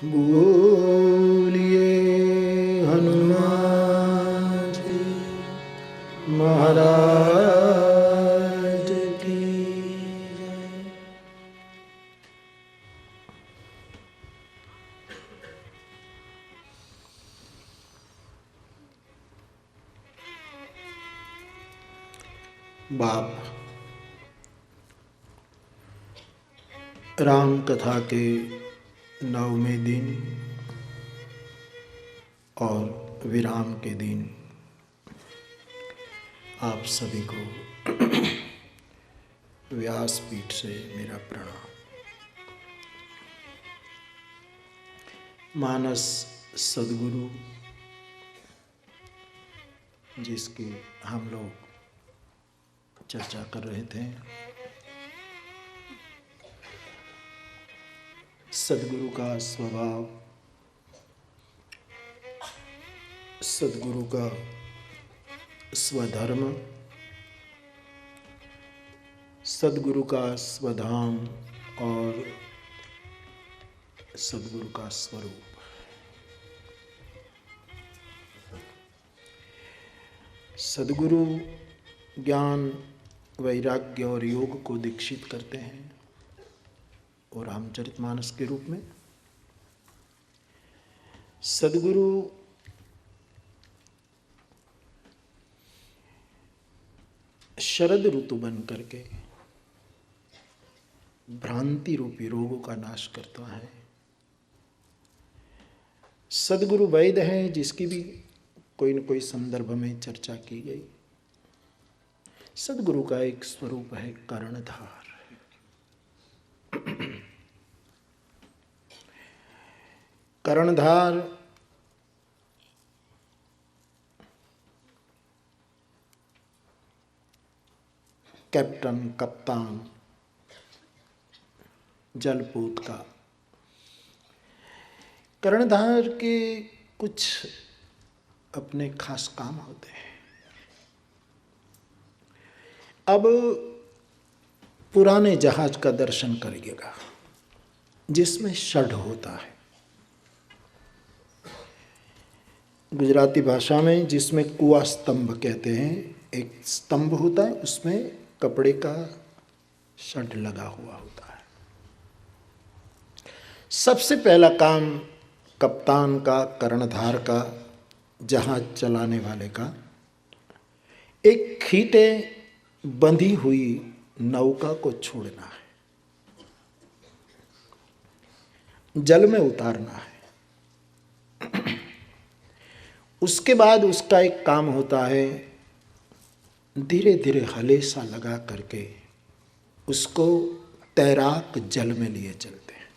बोलिए हनुमान जी महाराज की जय। बाप राम कथा के 9वें दिन और विराम के दिन आप सभी को व्यासपीठ से मेरा प्रणाम। मानस सद्गुरु जिसकी हम लोग चर्चा कर रहे थे, सद्गुरु का स्वभाव, सद्गुरु का स्वधर्म, सद्गुरु का स्वधाम और सद्गुरु का स्वरूप। सद्गुरु ज्ञान, वैराग्य और योग को दीक्षित करते हैं और रामचरितमानस के रूप में सद्गुरु शरद ऋतु बन करके भ्रांति रूपी रोगों का नाश करता है। सद्गुरु वैद्य है जिसकी भी कोई न कोई संदर्भ में चर्चा की गई। सद्गुरु का एक स्वरूप है कर्णधार। कर्णधार कैप्टन, कप्तान, जलपूत का। कर्णधार के कुछ अपने खास काम होते हैं। अब पुराने जहाज का दर्शन करिएगा जिसमें षड होता है, गुजराती भाषा में जिसमें कुआ स्तंभ कहते हैं। एक स्तंभ होता है, उसमें कपड़े का षड लगा हुआ होता है। सबसे पहला काम कप्तान का, कर्णधार का, जहाज चलाने वाले का, एक खींटे बंधी हुई नौका को छोड़ना है, जल में उतारना है। उसके बाद उसका एक काम होता है, धीरे धीरे हलेसा लगा करके उसको तैराक जल में लिए चलते हैं।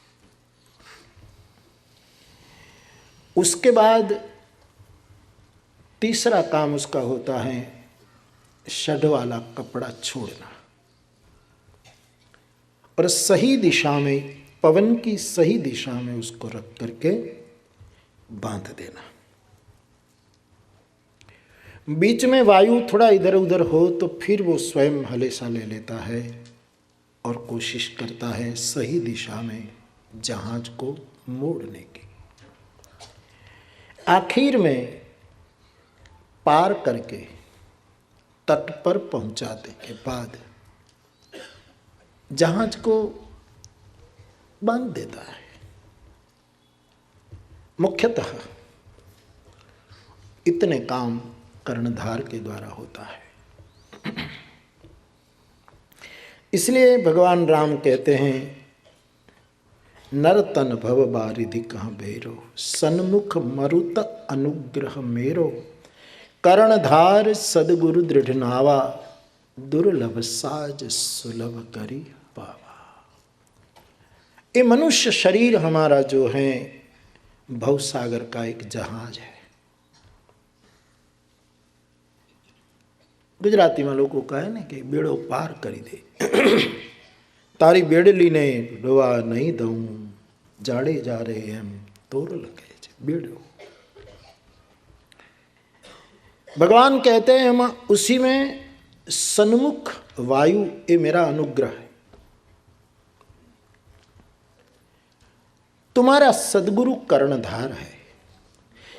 उसके बाद तीसरा काम उसका होता है षड वाला कपड़ा छोड़ना और सही दिशा में, पवन की सही दिशा में उसको रख करके बांध देना। बीच में वायु थोड़ा इधर उधर हो तो फिर वो स्वयं हलेसा ले लेता है और कोशिश करता है सही दिशा में जहाज को मोड़ने की। आखिर में पार करके तट पर पहुंचाने के बाद जहाज को बांध देता है। मुख्यतः इतने काम कर्णधार के द्वारा होता है। इसलिए भगवान राम कहते हैं, नर तन भव बारिधि कहाँ बेरो, सन्मुख मरुत अनुग्रह मेरो, कर्णधार सद्गुरु दृढ़ नावा, दुर्लभ साज सुलभ करी पावा। ये मनुष्य शरीर हमारा जो है भवसागर का एक जहाज है। गुजराती में लोग कहे ने कि बेड़ो पार करी दे, तारी बेड़ली ने डोवा नहीं दऊं, जाड़े जा रहे एम तोर लगे बेड़ो। भगवान कहते हैं हम उसी में सन्मुख वायु, ये मेरा अनुग्रह है। तुम्हारा सद्गुरु कर्णधार है,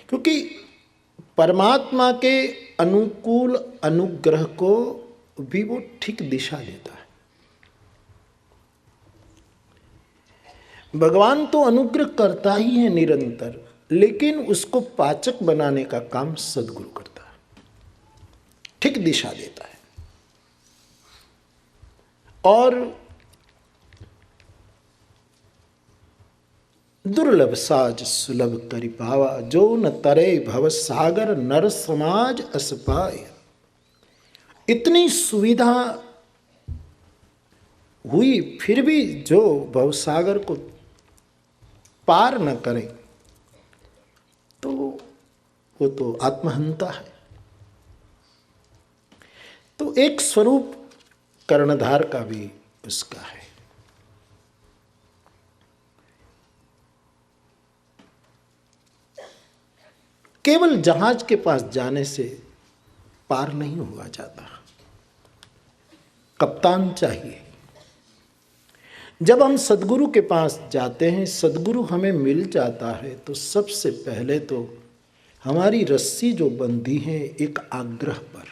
क्योंकि परमात्मा के अनुकूल अनुग्रह को भी वो ठीक दिशा देता है। भगवान तो अनुग्रह करता ही है निरंतर, लेकिन उसको पाचक बनाने का काम सद्गुरु करता है, ठीक दिशा देता है। और दुर्लभ साज सुलभ करि पावा, जो न तरे भव सागर नर समाज अस पाय। इतनी सुविधा हुई फिर भी जो भवसागर को पार न करे तो वो तो आत्महंता है। तो एक स्वरूप कर्णधार का भी उसका है। केवल जहाज के पास जाने से पार नहीं हुआ जाता, कप्तान चाहिए। जब हम सद्गुरु के पास जाते हैं, सद्गुरु हमें मिल जाता है, तो सबसे पहले तो हमारी रस्सी जो बंधी है एक आग्रह पर,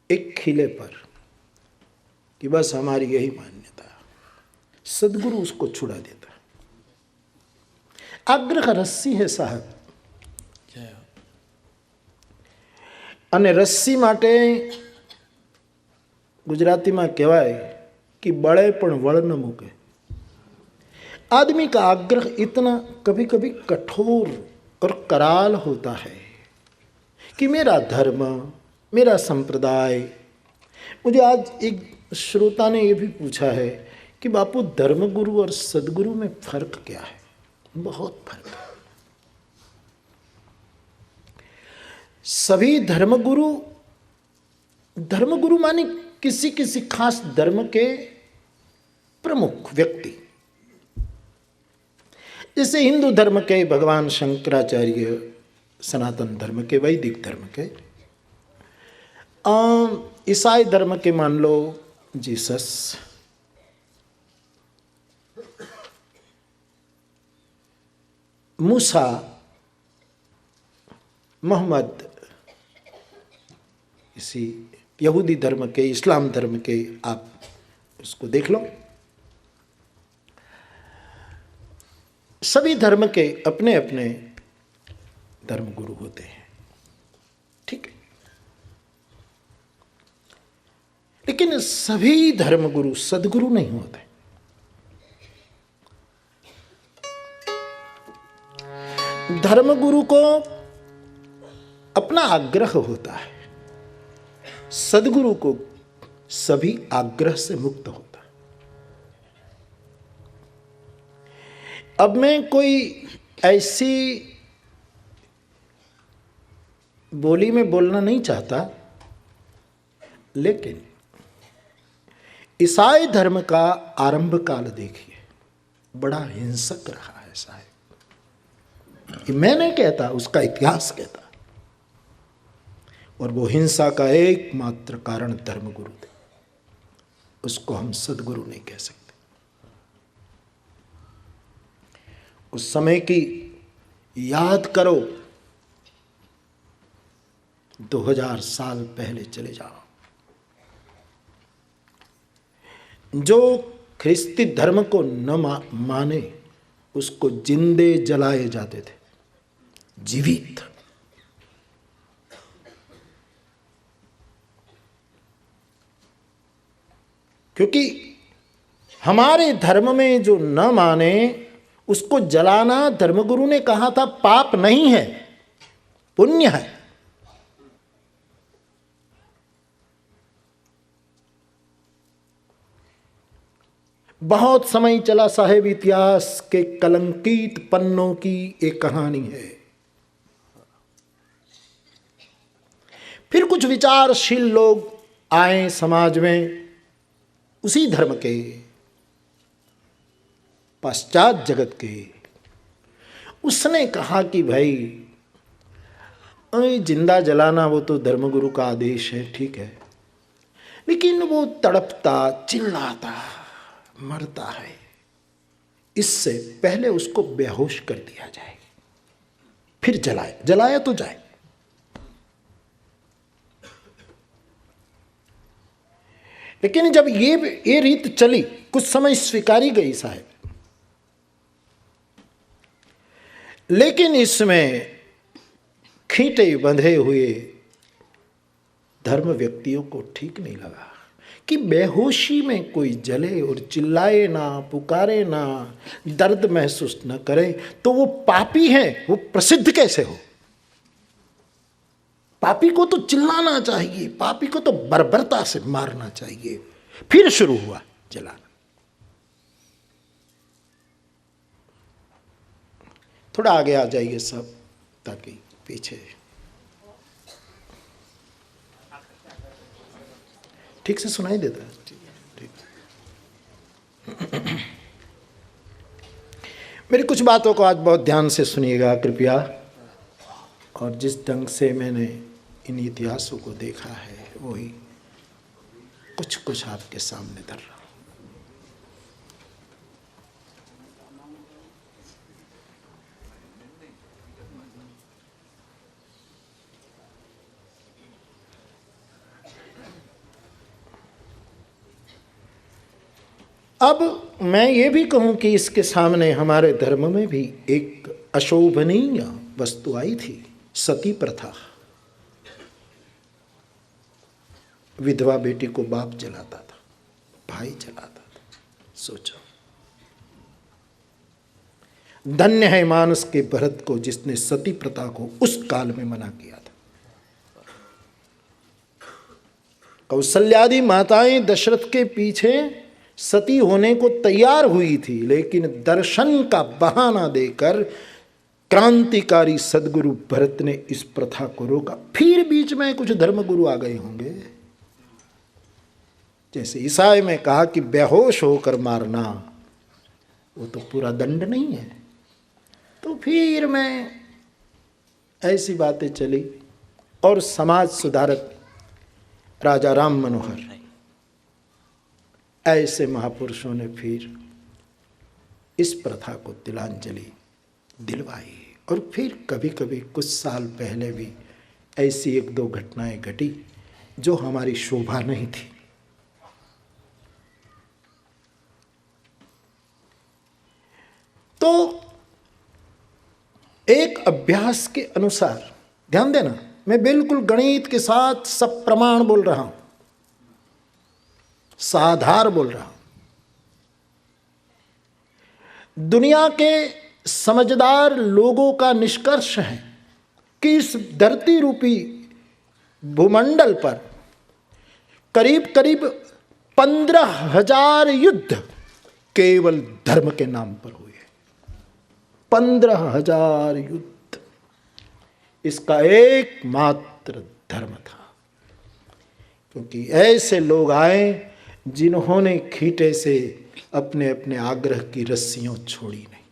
एक खिले पर, कि बस हमारी यही मान्यता है, सद्गुरु उसको छुड़ा देता है। आग्रह रस्सी है साहब। અને રસ્સી માટે गुजराती में कहवाय कि बड़े पण वड़ न मूके। आदमी का आग्रह इतना कभी कभी कठोर और कराल होता है कि मेरा धर्म, मेरा संप्रदाय। मुझे आज एक श्रोता ने यह भी पूछा है कि बापू धर्मगुरु और सद्गुरु में फर्क क्या है? बहुत फर्क है। सभी धर्मगुरु माने किसी किसी खास धर्म के प्रमुख व्यक्ति। जैसे हिंदू धर्म के भगवान शंकराचार्य, सनातन धर्म के, वैदिक धर्म के, ईसाई धर्म के मान लो जीसस, मूसा, मोहम्मद, इसी यहूदी धर्म के, इस्लाम धर्म के, आप उसको देख लो। सभी धर्म के अपने अपने धर्मगुरु होते हैं, ठीक है। लेकिन सभी धर्मगुरु सद्गुरु नहीं होते। धर्मगुरु को अपना आग्रह होता है, सद्गुरु को सभी आग्रह से मुक्त होता है। अब मैं कोई ऐसी बोली में बोलना नहीं चाहता, लेकिन ईसाई धर्म का आरंभ काल देखिए, बड़ा हिंसक रहा है साहब। मैं नहीं कहता, उसका इतिहास कहता। और वो हिंसा का एकमात्र कारण धर्मगुरु थे, उसको हम सद्गुरु नहीं कह सकते। उस समय की याद करो, 2000 साल पहले चले जाओ। जो ख्रिस्ती धर्म को न माने उसको जिंदे जलाए जाते थे, जीवित। क्योंकि हमारे धर्म में जो न माने उसको जलाना, धर्मगुरु ने कहा था, पाप नहीं है, पुण्य है। बहुत समय चला साहेब, इतिहास के कलंकित पन्नों की एक कहानी है। फिर कुछ विचारशील लोग आए समाज में, उसी धर्म के, पश्चात जगत के। उसने कहा कि भाई जिंदा जलाना वो तो धर्मगुरु का आदेश है, ठीक है, लेकिन वो तड़पता, चिल्लाता, मरता है, इससे पहले उसको बेहोश कर दिया जाए, फिर जलाया तो जाए। लेकिन जब ये रीत चली, कुछ समय स्वीकारी गई साहब, लेकिन इसमें खींटे बंधे हुए धर्म व्यक्तियों को ठीक नहीं लगा कि बेहोशी में कोई जले और चिल्लाए ना, पुकारे ना, दर्द महसूस न करे, तो वो पापी है, वो प्रसिद्ध कैसे हो? पापी को तो चिल्लाना चाहिए, पापी को तो बर्बरता से मारना चाहिए। फिर शुरू हुआ जलाना। थोड़ा आगे आ जाइए सब, ताकि पीछे ठीक से सुनाई देता है। ठीक। मेरी कुछ बातों को आज बहुत ध्यान से सुनिएगा कृपया, और जिस ढंग से मैंने इन इतिहासों को देखा है वही कुछ आपके सामने धर रहा हूं। अब मैं ये भी कहूं कि इसके सामने हमारे धर्म में भी एक अशोभनीय वस्तु आई थी, सती प्रथा। विधवा बेटी को बाप जलाता था, भाई जलाता था। सोचो, धन्य है मानस के भरत को जिसने सती प्रथा को उस काल में मना किया था। कौशल्यादि माताएं दशरथ के पीछे सती होने को तैयार हुई थी, लेकिन दर्शन का बहाना देकर क्रांतिकारी सदगुरु भरत ने इस प्रथा को रोका। फिर बीच में कुछ धर्मगुरु आ गए होंगे, जैसे ईसाई में कहा कि बेहोश होकर मारना वो तो पूरा दंड नहीं है। तो फिर में ऐसी बातें चली, और समाज सुधारक राजा राम मनोहर ऐसे महापुरुषों ने फिर इस प्रथा को तिलांजलि दिलवाई। और फिर कभी कभी कुछ साल पहले भी ऐसी एक दो घटनाएं घटी जो हमारी शोभा नहीं थी। तो एक अभ्यास के अनुसार, ध्यान देना, मैं बिल्कुल गणित के साथ सब प्रमाण बोल रहा हूं, साधार बोल रहा हूं। दुनिया के समझदार लोगों का निष्कर्ष है कि इस धरती रूपी भूमंडल पर करीब करीब 15,000 युद्ध केवल धर्म के नाम पर हुए। 15,000 युद्ध, इसका एकमात्र धर्म था। क्योंकि ऐसे लोग आए जिन्होंने खींटे से अपने अपने आग्रह की रस्सियां छोड़ी नहीं।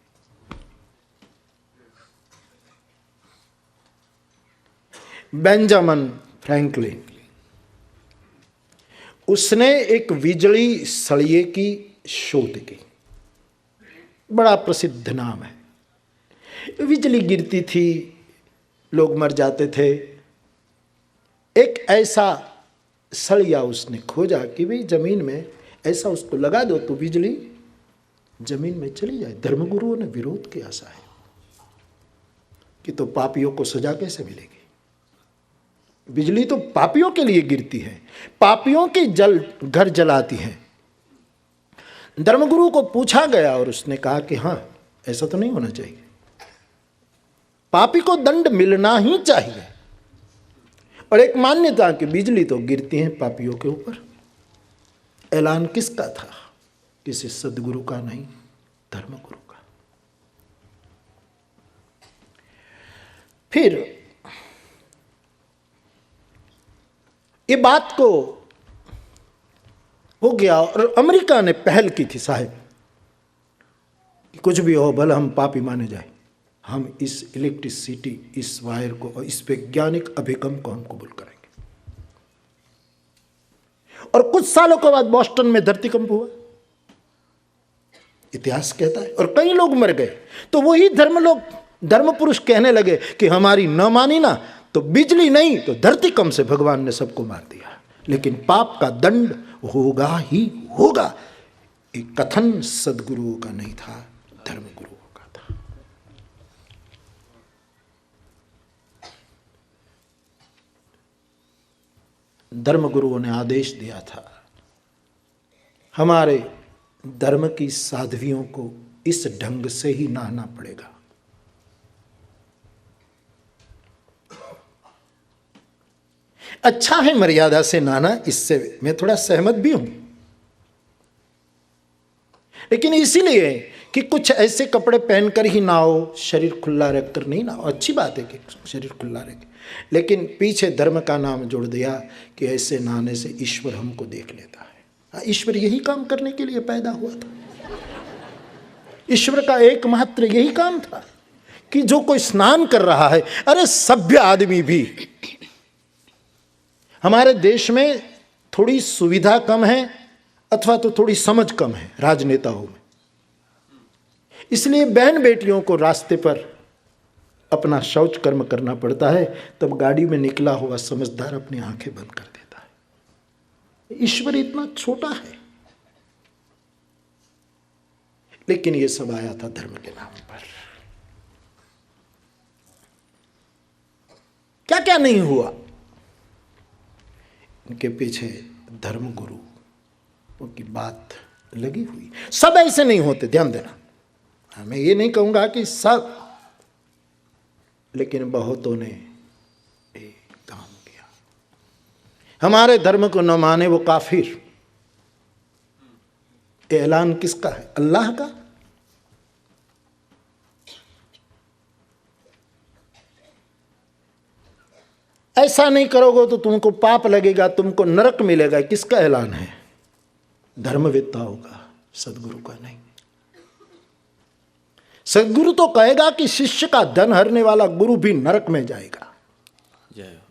बेंजामिन फ्रैंकलिन, उसने एक बिजली सळिए की शोध की। बड़ा प्रसिद्ध नाम है। बिजली गिरती थी, लोग मर जाते थे। एक ऐसा सळिया उसने खोजा कि भाई जमीन में ऐसा उसको लगा दो तो बिजली जमीन में चली जाए। धर्मगुरुओं ने विरोध किया साहब कि तो पापियों को सजा कैसे मिलेगी? बिजली तो पापियों के लिए गिरती है, पापियों के घर जलाती है। धर्मगुरु को पूछा गया और उसने कहा कि हाँ, ऐसा तो नहीं होना चाहिए, पापी को दंड मिलना ही चाहिए। और एक मान्यता कि बिजली तो गिरती है पापियों के ऊपर। ऐलान किसका था? किसी सदगुरु का नहीं, धर्मगुरु का। फिर ये बात को हो गया और अमेरिका ने पहल की थी साहब कि कुछ भी हो भले हम पापी माने जाए, हम इस इलेक्ट्रिसिटी, इस वायर को और इस वैज्ञानिक अभिगम को हम कबूल करेंगे। और कुछ सालों के बाद बॉस्टन में धरतीकंप हुआ। इतिहास कहता है। और कई लोग मर गए, तो वही धर्म पुरुष कहने लगे कि हमारी न मानी ना तो बिजली नहीं तो धरती कम से भगवान ने सबको मार दिया, लेकिन पाप का दंड होगा ही होगा। एक कथन सदगुरुओं का नहीं था, धर्मगुरुओं का था। धर्मगुरुओं ने आदेश दिया था, हमारे धर्म की साध्वियों को इस ढंग से ही नहाना पड़ेगा। अच्छा है मर्यादा से नहाना, इससे मैं थोड़ा सहमत भी हूं, लेकिन इसीलिए कि कुछ ऐसे कपड़े पहनकर ही नहाओ, शरीर खुला रखकर नहीं नहाओ। अच्छी बात है कि शरीर खुला रखे, लेकिन पीछे धर्म का नाम जोड़ दिया कि ऐसे नहाने से ईश्वर हमको देख लेता है। ईश्वर यही काम करने के लिए पैदा हुआ था। ईश्वर का एकमात्र यही काम था कि जो कोई स्नान कर रहा है, अरे सभ्य आदमी भी, हमारे देश में थोड़ी सुविधा कम है अथवा तो थोड़ी समझ कम है राजनेताओं में, इसलिए बहन बेटियों को रास्ते पर अपना शौच कर्म करना पड़ता है, तब गाड़ी में निकला हुआ समझदार अपनी आंखें बंद कर देता है। ईश्वर इतना छोटा है, लेकिन यह सब आया था धर्म के नाम पर। क्या क्या नहीं हुआ, इनके पीछे धर्मगुरु की बात लगी हुई। सब ऐसे नहीं होते, ध्यान देना। मैं ये नहीं कहूंगा कि सब, लेकिन बहुतों ने काम किया। हमारे धर्म को न माने वो काफिर। ऐलान किसका है? अल्लाह का। ऐसा नहीं करोगे तो तुमको पाप लगेगा, तुमको नरक मिलेगा, किसका ऐलान है? धर्मवेत्ताओं का, सदगुरु का नहीं। सदगुरु तो कहेगा कि शिष्य का धन हरने वाला गुरु भी नरक में जाएगा,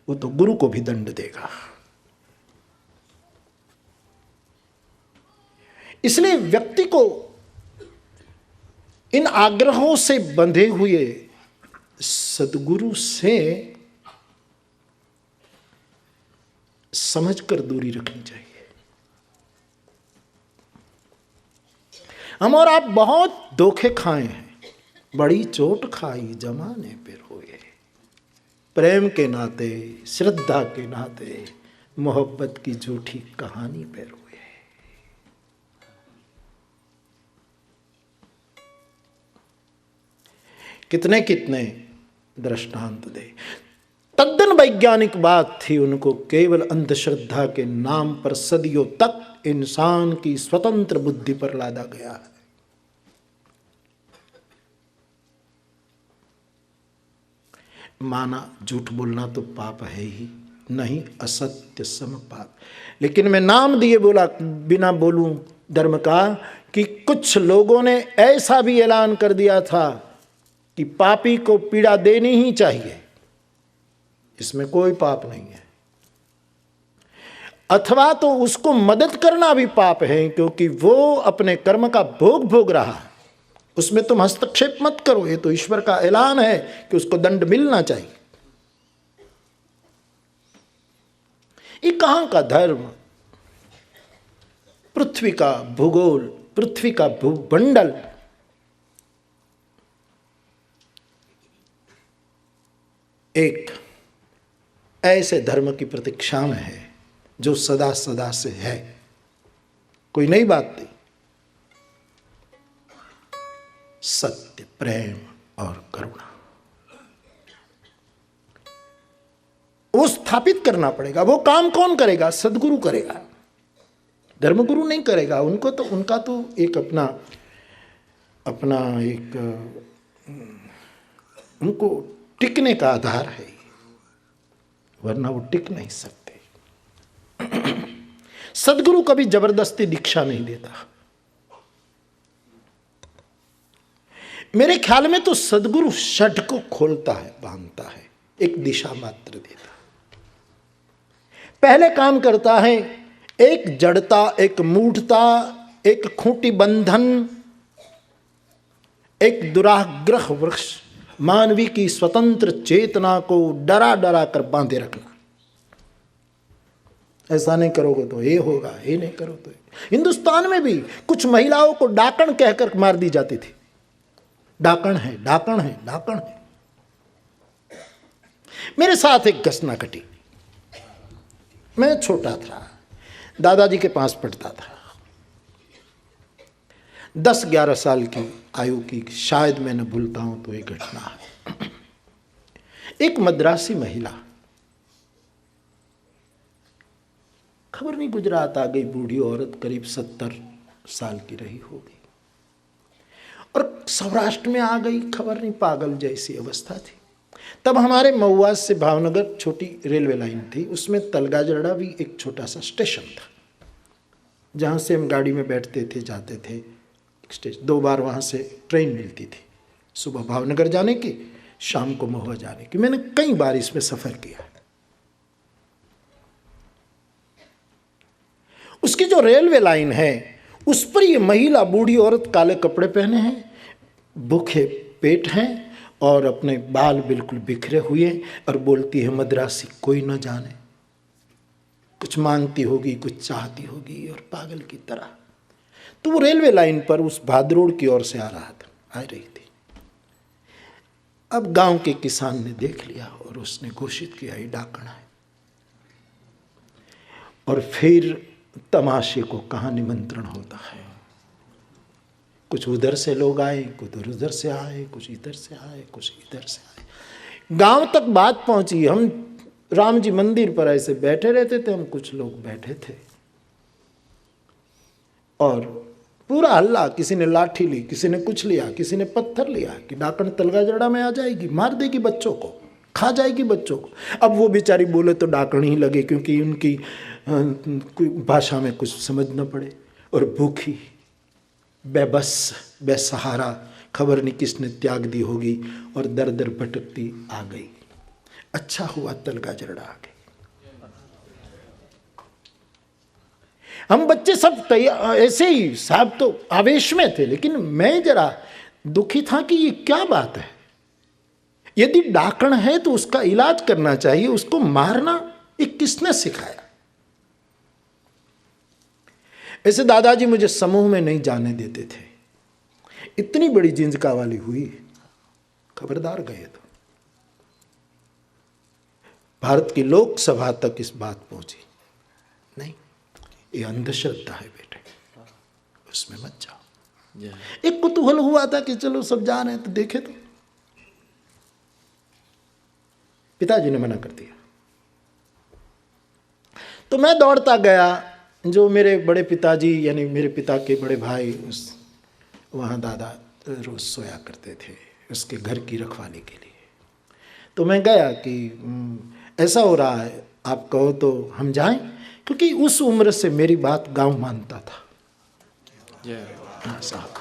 वो तो गुरु को भी दंड देगा। इसलिए व्यक्ति को इन आग्रहों से बंधे हुए सदगुरु से समझकर दूरी रखनी चाहिए। हम और आप बहुत धोखे खाए हैं, बड़ी चोट खाई जमाने पे रोए, प्रेम के नाते, श्रद्धा के नाते, मोहब्बत की झूठी कहानी पे रोए। कितने कितने दृष्टांत दे। तद्दन वैज्ञानिक बात थी उनको, केवल अंधश्रद्धा के नाम पर सदियों तक इंसान की स्वतंत्र बुद्धि पर लादा गया है। माना झूठ बोलना तो पाप है ही नहीं, असत्य सम पाप। लेकिन मैं नाम दिए बोला बिना बोलूं धर्म का कि कुछ लोगों ने ऐसा भी ऐलान कर दिया था कि पापी को पीड़ा देनी ही चाहिए, इसमें कोई पाप नहीं है, अथवा तो उसको मदद करना भी पाप है, क्योंकि वो अपने कर्म का भोग भोग रहा है, उसमें तुम हस्तक्षेप मत करो। ये तो ईश्वर का ऐलान है कि उसको दंड मिलना चाहिए। ये कहां का धर्म? पृथ्वी का भूगोल, पृथ्वी का भूमंडल एक ऐसे धर्म की प्रतीक्षा में है जो सदा सदा से है, कोई नई बात नहीं। सत्य, प्रेम और करुणा, वो स्थापित करना पड़ेगा। वो काम कौन करेगा? सदगुरु करेगा, धर्मगुरु नहीं करेगा। उनका तो एक अपना एक उनको टिकने का आधार है, वरना वो टिक नहीं सकते। सदगुरु कभी जबरदस्ती दीक्षा नहीं देता। मेरे ख्याल में तो सदगुरु षड को खोलता है, बांधता है, एक दिशा मात्र देता है। पहले काम करता है एक जड़ता, एक मूढ़ता, एक खूंटी बंधन एक दुराग्रह वृक्ष, मानवी की स्वतंत्र चेतना को डरा डरा कर बांधे रखना। ऐसा नहीं करोगे तो ये होगा, ये नहीं करो तो। हिंदुस्तान में भी कुछ महिलाओं को डाकण कहकर मार दी जाती थी। डाकण है, डाकण है, डाकण है। मेरे साथ एक घटना घटी। मैं छोटा था, दादाजी के पास पढ़ता था। 10-11 साल की आयु की, शायद मैं न भूलता हूं तो एक घटना है। एक मद्रासी महिला, खबर नहीं गुजरात आ गई, बूढ़ी औरत, करीब 70 साल की रही होगी, और सौराष्ट्र में आ गई, खबर नहीं, पागल जैसी अवस्था थी। तब हमारे महुआ से भावनगर छोटी रेलवे लाइन थी, उसमें तलगाजरड़ा भी एक छोटा सा स्टेशन था, जहाँ से हम गाड़ी में बैठते थे, जाते थे। स्टेशन 2 बार वहाँ से ट्रेन मिलती थी, सुबह भावनगर जाने की, शाम को महुआ जाने की। मैंने कई बार इसमें सफ़र किया। उसकी जो रेलवे लाइन है उस पर ये महिला, बूढ़ी औरत, काले कपड़े पहने हैं, भूखे पेट हैं और अपने बाल बिल्कुल बिखरे हुए, और बोलती है मद्रासी, कोई न जाने। कुछ मांगती होगी, कुछ चाहती होगी, और पागल की तरह। तो वो रेलवे लाइन पर उस भादरोड की ओर से आ रही थी। अब गांव के किसान ने देख लिया और उसने घोषित किया, ये डाकण है। और फिर तमाशे को कहाँ निमंत्रण होता है। कुछ उधर से लोग आए, कुछ उधर से आए, कुछ इधर से आए, कुछ इधर से आए। गांव तक बात पहुंची। हम राम जी मंदिर पर ऐसे बैठे रहते थे, हम कुछ लोग बैठे थे, और पूरा हल्ला। किसी ने लाठी ली, किसी ने कुछ लिया, किसी ने पत्थर लिया कि डाकण तलगाजड़ा में आ जाएगी, मार देगी बच्चों को, खा जाएगी बच्चों को। अब वो बेचारी बोले तो डाकण ही लगे, क्योंकि उनकी कोई भाषा में कुछ समझ न पड़े, और भूखी, बेबस, बेसहारा, खबर नहीं किसने त्याग दी होगी, और दर दर भटकती आ गई। अच्छा हुआ तलगाजड़ा आ गई। हम बच्चे सब ऐसे ही, साहब तो आवेश में थे, लेकिन मैं जरा दुखी था कि ये क्या बात है। यदि डाकण है तो उसका इलाज करना चाहिए, उसको मारना ये किसने सिखाया। ऐसे दादाजी मुझे समूह में नहीं जाने देते थे। इतनी बड़ी जिंजका वाली हुई, खबरदार गए तो भारत की लोकसभा तक इस बात पहुंची। नहीं, ये अंधश्रद्धा है बेटे, उसमें मत जाओ। एक कुतूहल हुआ था कि चलो सब जा रहे हैं तो देखे तो। पिताजी ने मना कर दिया, तो मैं दौड़ता गया। जो मेरे बड़े पिताजी, यानी मेरे पिता के बड़े भाई, वहाँ दादा रोज़ सोया करते थे उसके घर की रखवाली के लिए। तो मैं गया कि ऐसा हो रहा है, आप कहो तो हम जाएं, क्योंकि उस उम्र से मेरी बात गांव मानता था। साहब,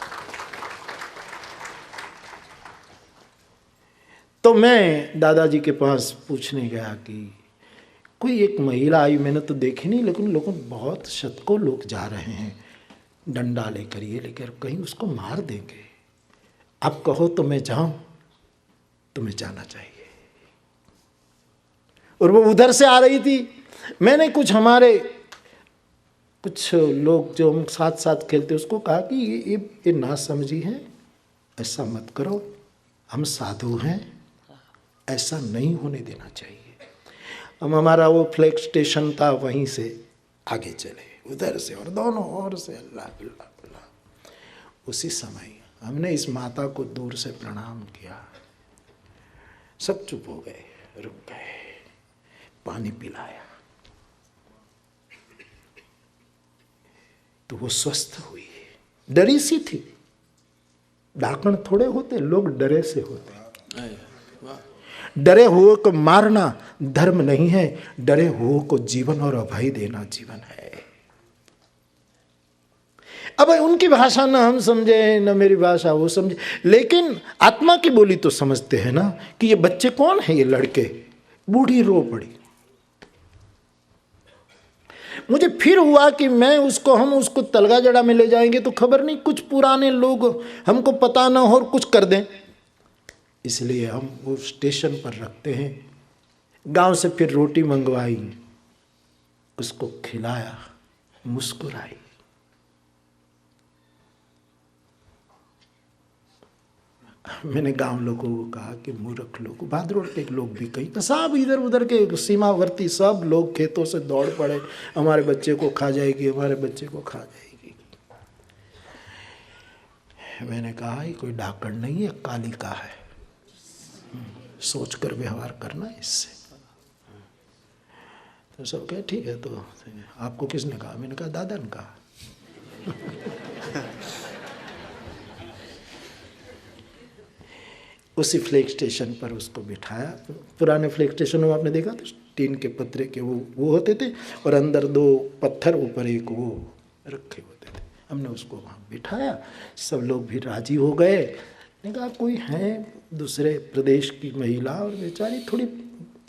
तो मैं दादाजी के पास पूछने गया कि कोई एक महिला आई, मैंने तो देखी नहीं, लेकिन लोगों बहुत शतकों लोग जा रहे हैं डंडा लेकर, ये लेकर, कहीं उसको मार देंगे। आप कहो तो मैं जाऊं, तुम्हें जाना चाहिए। और वो उधर से आ रही थी। मैंने कुछ हमारे कुछ लोग जो हम साथ साथ खेलते, उसको कहा कि ये ना समझी है, ऐसा मत करो, हम साधु हैं, ऐसा नहीं होने देना चाहिए। हम, हमारा वो फ्लैग स्टेशन था, वहीं से आगे चले, उधर से और दोनों ओर से अल्लाह अल्लाह अल्लाह। उसी समय हमने इस माता को दूर से प्रणाम किया। सब चुप हो गए, रुक गए, पानी पिलाया, तो वो स्वस्थ हुई। डरी सी थी। डाकण थोड़े होते, लोग डरे से होते। डरे हुए को मारना धर्म नहीं है, डरे हुए को जीवन और अभय देना जीवन है। अब उनकी भाषा ना हम समझे, ना मेरी भाषा वो समझे, लेकिन आत्मा की बोली तो समझते हैं ना कि ये बच्चे कौन है, ये लड़के। बूढ़ी रो पड़ी। मुझे फिर हुआ कि हम उसको तलगा जड़ा में ले जाएंगे तो खबर नहीं कुछ पुराने लोग हमको पता ना हो और कुछ कर दें, इसलिए हम वो स्टेशन पर रखते हैं। गांव से फिर रोटी मंगवाई, उसको खिलाया, मुस्कुराई। मैंने गांव लोगों को कहा कि मूर्ख लोग, भादरोड़ के लोग भी कहीं तो सब इधर उधर के सीमावर्ती सब लोग खेतों से दौड़ पड़े, हमारे बच्चे को खा जाएगी, हमारे बच्चे को खा जाएगी। मैंने कहा ये कोई डाकण नहीं है, कालिका है, सोच कर व्यवहार करना इससे। तो सब कहे ठीक है, तो आपको किसने कहा? मैंने कहा दादा ने कहा। उसी फ्लैग स्टेशन पर उसको बिठाया। पुराने फ्लैग स्टेशन में आपने देखा तो टीन के पत्रे के वो होते थे और अंदर 2 पत्थर, ऊपर एक वो रखे होते थे। हमने उसको वहाँ बिठाया, सब लोग भी राजी हो गए। मैंने कहा कोई है दूसरे प्रदेश की महिला और बेचारी थोड़ी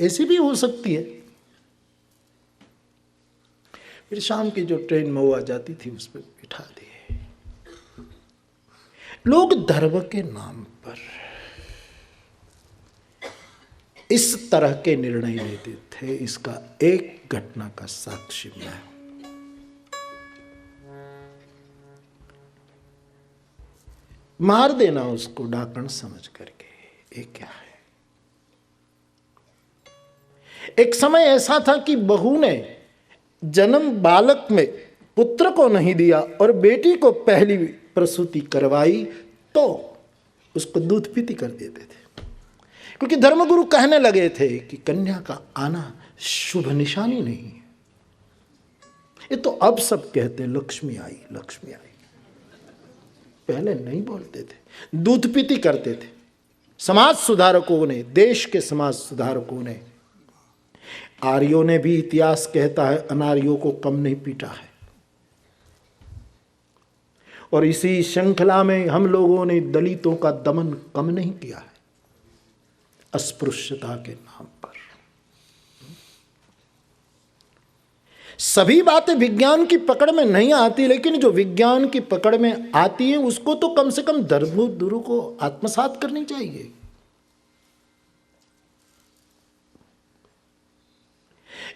ऐसी भी हो सकती है। फिर शाम की जो ट्रेन में वो आ जाती थी उस पर बिठा दिए। लोग धर्म के नाम पर इस तरह के निर्णय लेते थे। इसका एक घटना का साक्षी मैं हूं। मार देना उसको डाकण समझ करके, ये क्या है? एक समय ऐसा था कि बहू ने जन्म बालक में पुत्र को नहीं दिया और बेटी को पहली प्रसूति करवाई तो उसको दूध पीती कर देते थे, क्योंकि धर्मगुरु कहने लगे थे कि कन्या का आना शुभ निशानी नहीं है। ये तो अब सब कहते लक्ष्मी आई, लक्ष्मी आई। पहले नहीं बोलते थे, दूध पीती करते थे। समाज सुधारकों ने, देश के समाज सुधारकों ने, आर्यों ने भी, इतिहास कहता है, अनार्यों को कम नहीं पीटा है। और इसी श्रृंखला में हम लोगों ने दलितों का दमन कम नहीं किया है, अस्पृश्यता के नाम पर। सभी बातें विज्ञान की पकड़ में नहीं आती, लेकिन जो विज्ञान की पकड़ में आती है उसको तो कम से कम धर्मगुरु को आत्मसात करनी चाहिए।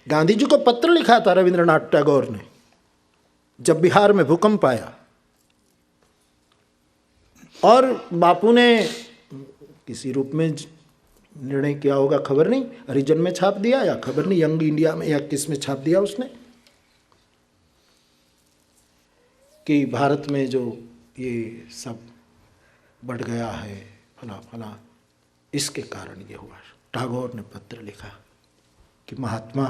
गांधी जी को पत्र लिखा था रविंद्रनाथ टैगोर ने, जब बिहार में भूकंप आया और बापू ने किसी रूप में निर्णय किया होगा, खबर नहीं, हरिजन में छाप दिया या खबर नहीं, यंग इंडिया में या किस में छाप दिया उसने, कि भारत में जो ये सब बढ़ गया है फला फला, इसके कारण ये हुआ। टैगोर ने पत्र लिखा कि महात्मा,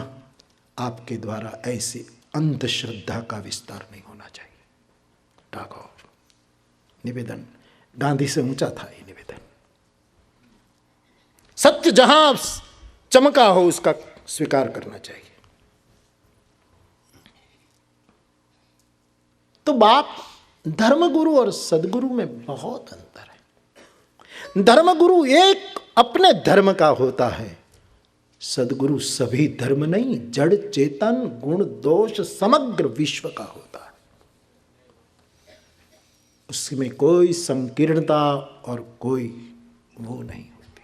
आपके द्वारा ऐसी अंधश्रद्धा का विस्तार नहीं होना चाहिए। टैगोर निवेदन, गांधी से ऊंचा था ये निवेदन। सत्य जहां चमका हो उसका स्वीकार करना चाहिए। तो बात धर्मगुरु और सदगुरु में बहुत अंतर है। धर्मगुरु एक अपने धर्म का होता है, सदगुरु सभी धर्म नहीं, जड़ चेतन गुण दोष समग्र विश्व का होता है। उसमें कोई संकीर्णता और कोई वो नहीं होती।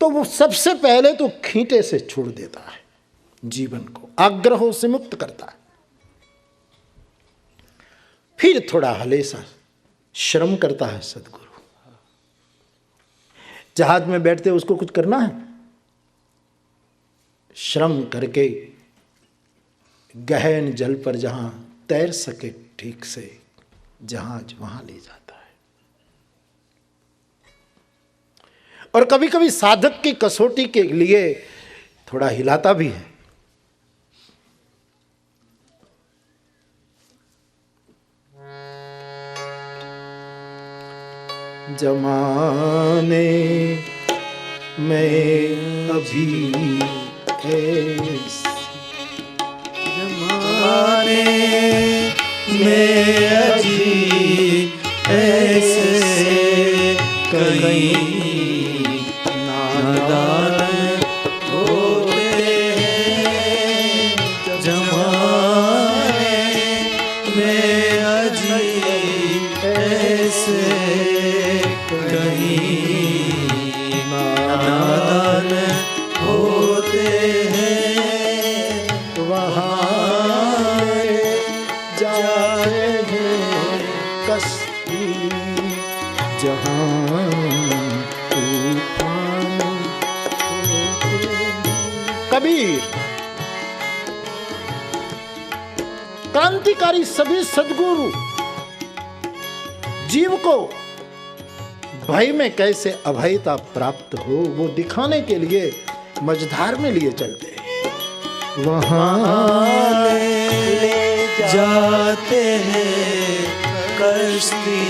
तो वो सबसे पहले तो खींटे से छोड़ देता है, जीवन को आग्रहों से मुक्त करता है। फिर थोड़ा हलेसा श्रम करता है सदगुरु। जहाज में बैठते उसको कुछ करना है, श्रम करके गहन जल पर जहां तैर सके ठीक से, जहाज वहां ले जाता है। और कभी कभी साधक की कसौटी के लिए थोड़ा हिलाता भी है। जमाने में अभी जमाने में अभी ऐसे कई नादान होते हैं, कहीं नादान होते हैं, वहाँ जाए हैं कश्ती जहाँ तूफान होते हैं। कबीर क्रांतिकारी सभी सद्गुरु जीव को भय में कैसे अभयता प्राप्त हो वो दिखाने के लिए मझधार में लिए चलते हैं। वहाँ ले जाते हैं कश्ती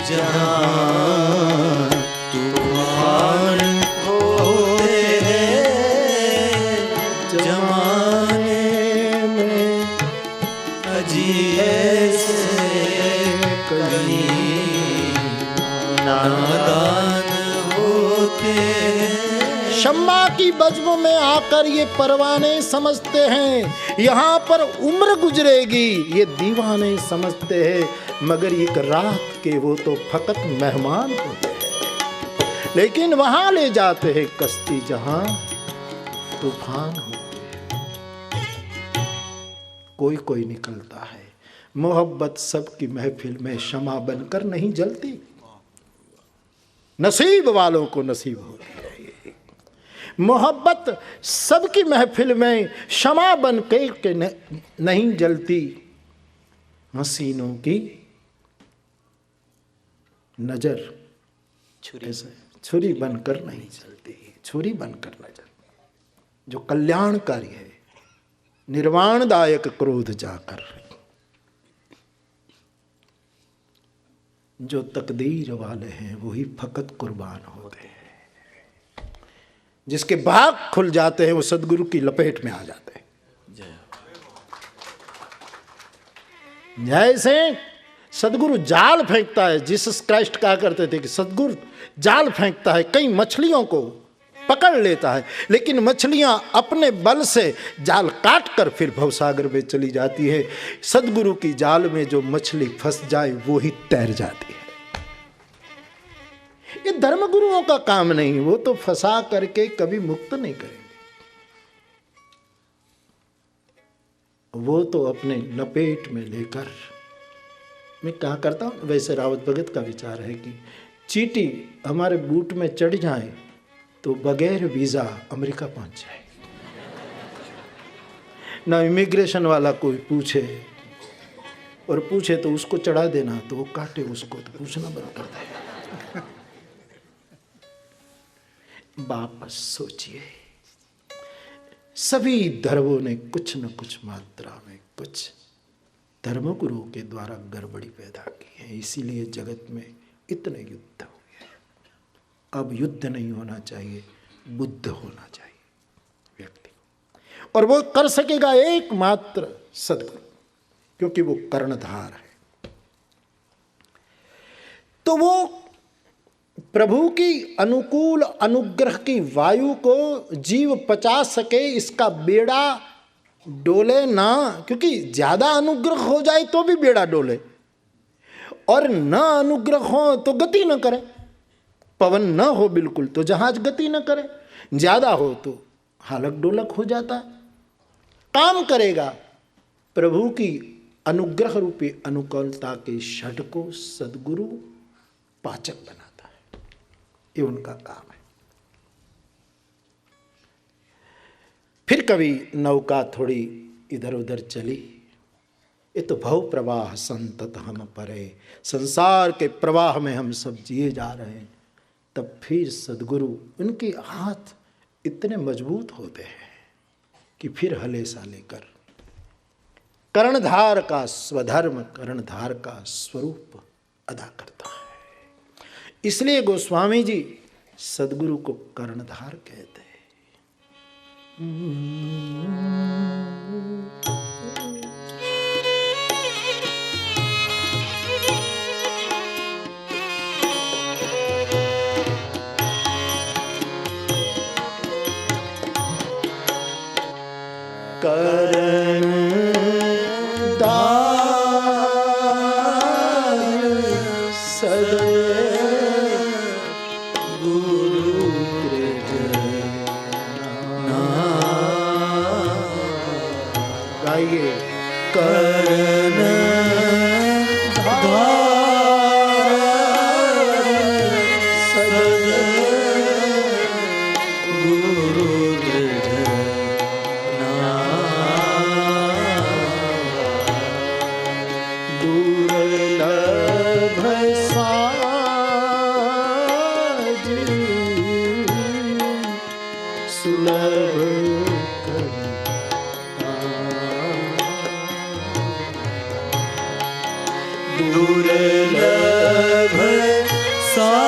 जहाँ तूफान होते हैं, जमाने में अजी ऐसे कहीं नादान होते हैं। शम्मा की बज्म में आकर ये परवाने समझते हैं यहाँ पर उम्र गुजरेगी, ये दीवाने समझते हैं, मगर एक रात के वो तो फकत मेहमान होते हैं। लेकिन वहां ले जाते हैं कश्ती जहां तूफान होते हैं। कोई कोई निकलता है, मोहब्बत सबकी महफिल में शमा बनकर नहीं जलती, नसीब वालों को नसीब होती है। मोहब्बत सबकी महफिल में शमा बन के नहीं जलती, हसीनों की नजर छुरी बनकर नहीं चलती, छुरी बनकर नजर जो कल्याणकारी है, निर्वाणदायक क्रोध जाकर, जो तकदीर वाले हैं वही फकत कुर्बान होते हैं। जिसके भाग खुल जाते हैं वो सदगुरु की लपेट में आ जाते हैं। जैसे सदगुरु जाल फेंकता है, जीसस क्राइस्ट कहा करते थे कि सदगुरु जाल फेंकता है, कई मछलियों को पकड़ लेता है, लेकिन मछलियां अपने बल से जाल काट कर फिर भवसागर में चली जाती है। सदगुरु की जाल में जो मछली फंस जाए वो ही तैर जाती है। ये धर्मगुरुओं का काम नहीं, वो तो फंसा करके कभी मुक्त नहीं करेंगे, वो तो अपने लपेट में लेकर, मैं कहा करता हूँ, वैसे रावत भगत का विचार है कि चींटी हमारे बूट में चढ़ जाए तो बगैर वीज़ा अमेरिका पहुंच जाए, ना इमिग्रेशन वाला कोई पूछे, और पूछे तो उसको चढ़ा देना तो वो काटे उसको, तो पूछना बंद कर दे। वापस सोचिए, सभी धर्मों ने कुछ न कुछ मात्रा में कुछ धर्मगुरुओं के द्वारा गड़बड़ी पैदा की है, इसीलिए जगत में इतने युद्ध हुए। अब युद्ध नहीं होना चाहिए, बुद्ध होना चाहिए व्यक्ति, और वो कर सकेगा एकमात्र सद्गुरु, क्योंकि वो कर्णधार है। तो वो प्रभु की अनुकूल अनुग्रह की वायु को जीव पचा सके, इसका बेड़ा डोले ना, क्योंकि ज्यादा अनुग्रह हो जाए तो भी बेड़ा डोले, और न अनुग्रह हो तो गति न करे। पवन न हो बिल्कुल तो जहाज गति न करे, ज्यादा हो तो हालक डोलक हो जाता है। काम करेगा प्रभु की अनुग्रह रूपी अनुकूलता के षट को सद्गुरु पाचक बनाता है, ये उनका काम है। फिर कभी नौका थोड़ी इधर उधर चली, ये तो भव प्रवाह संतत हम परे, संसार के प्रवाह में हम सब जिए जा रहे हैं। तब फिर सद्गुरु, उनके हाथ इतने मजबूत होते हैं कि फिर हलेसा लेकर कर्णधार का स्वधर्म, कर्णधार का स्वरूप अदा करता है। इसलिए गोस्वामी जी सद्गुरु को कर्णधार कहते हैं। कर्णधार सद्गुरु गुरु गाइए। करण दुर्लभ साज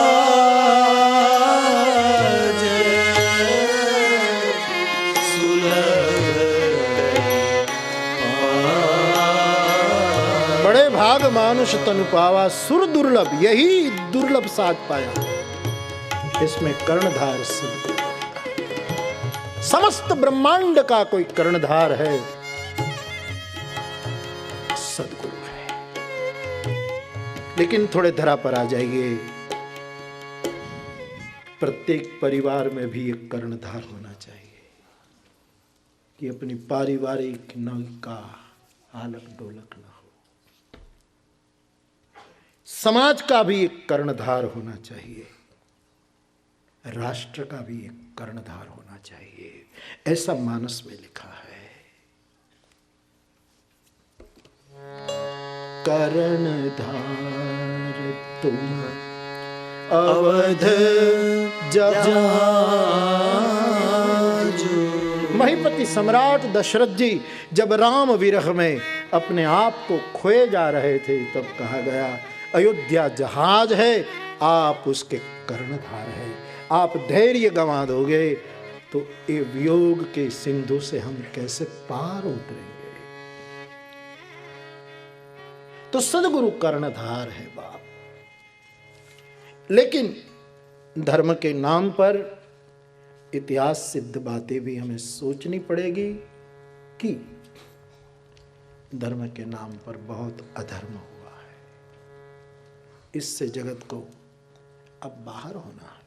सुलभ। बड़े भाग मानुष तनु पावा, सुर दुर्लभ यही दुर्लभ साज पाया। इसमें कर्णधार सदगुरु, समस्त ब्रह्मांड का कोई कर्णधार है, सदगुरु है। लेकिन थोड़े धरा पर आ जाइए, प्रत्येक परिवार में भी एक कर्णधार होना चाहिए कि अपनी पारिवारिक नौका आलक डोलक न हो। समाज का भी एक कर्णधार होना चाहिए, राष्ट्र का भी एक कर्णधार होना चाहिए, ऐसा मानस में लिखा है। कर्णधार तुम अवध जाजू। महीपति सम्राट दशरथ जी जब राम विरह में अपने आप को खोए जा रहे थे, तब कहा गया अयोध्या जहाज है, आप उसके कर्णधार हैं। आप धैर्य गंवा दोगे तो ये वियोग के सिंधु से हम कैसे पार उतरेंगे। तो सदगुरु कर्णधार है बाप। लेकिन धर्म के नाम पर इतिहास सिद्ध बातें भी हमें सोचनी पड़ेगी कि धर्म के नाम पर बहुत अधर्म हुआ है। इससे जगत को अब बाहर होना है।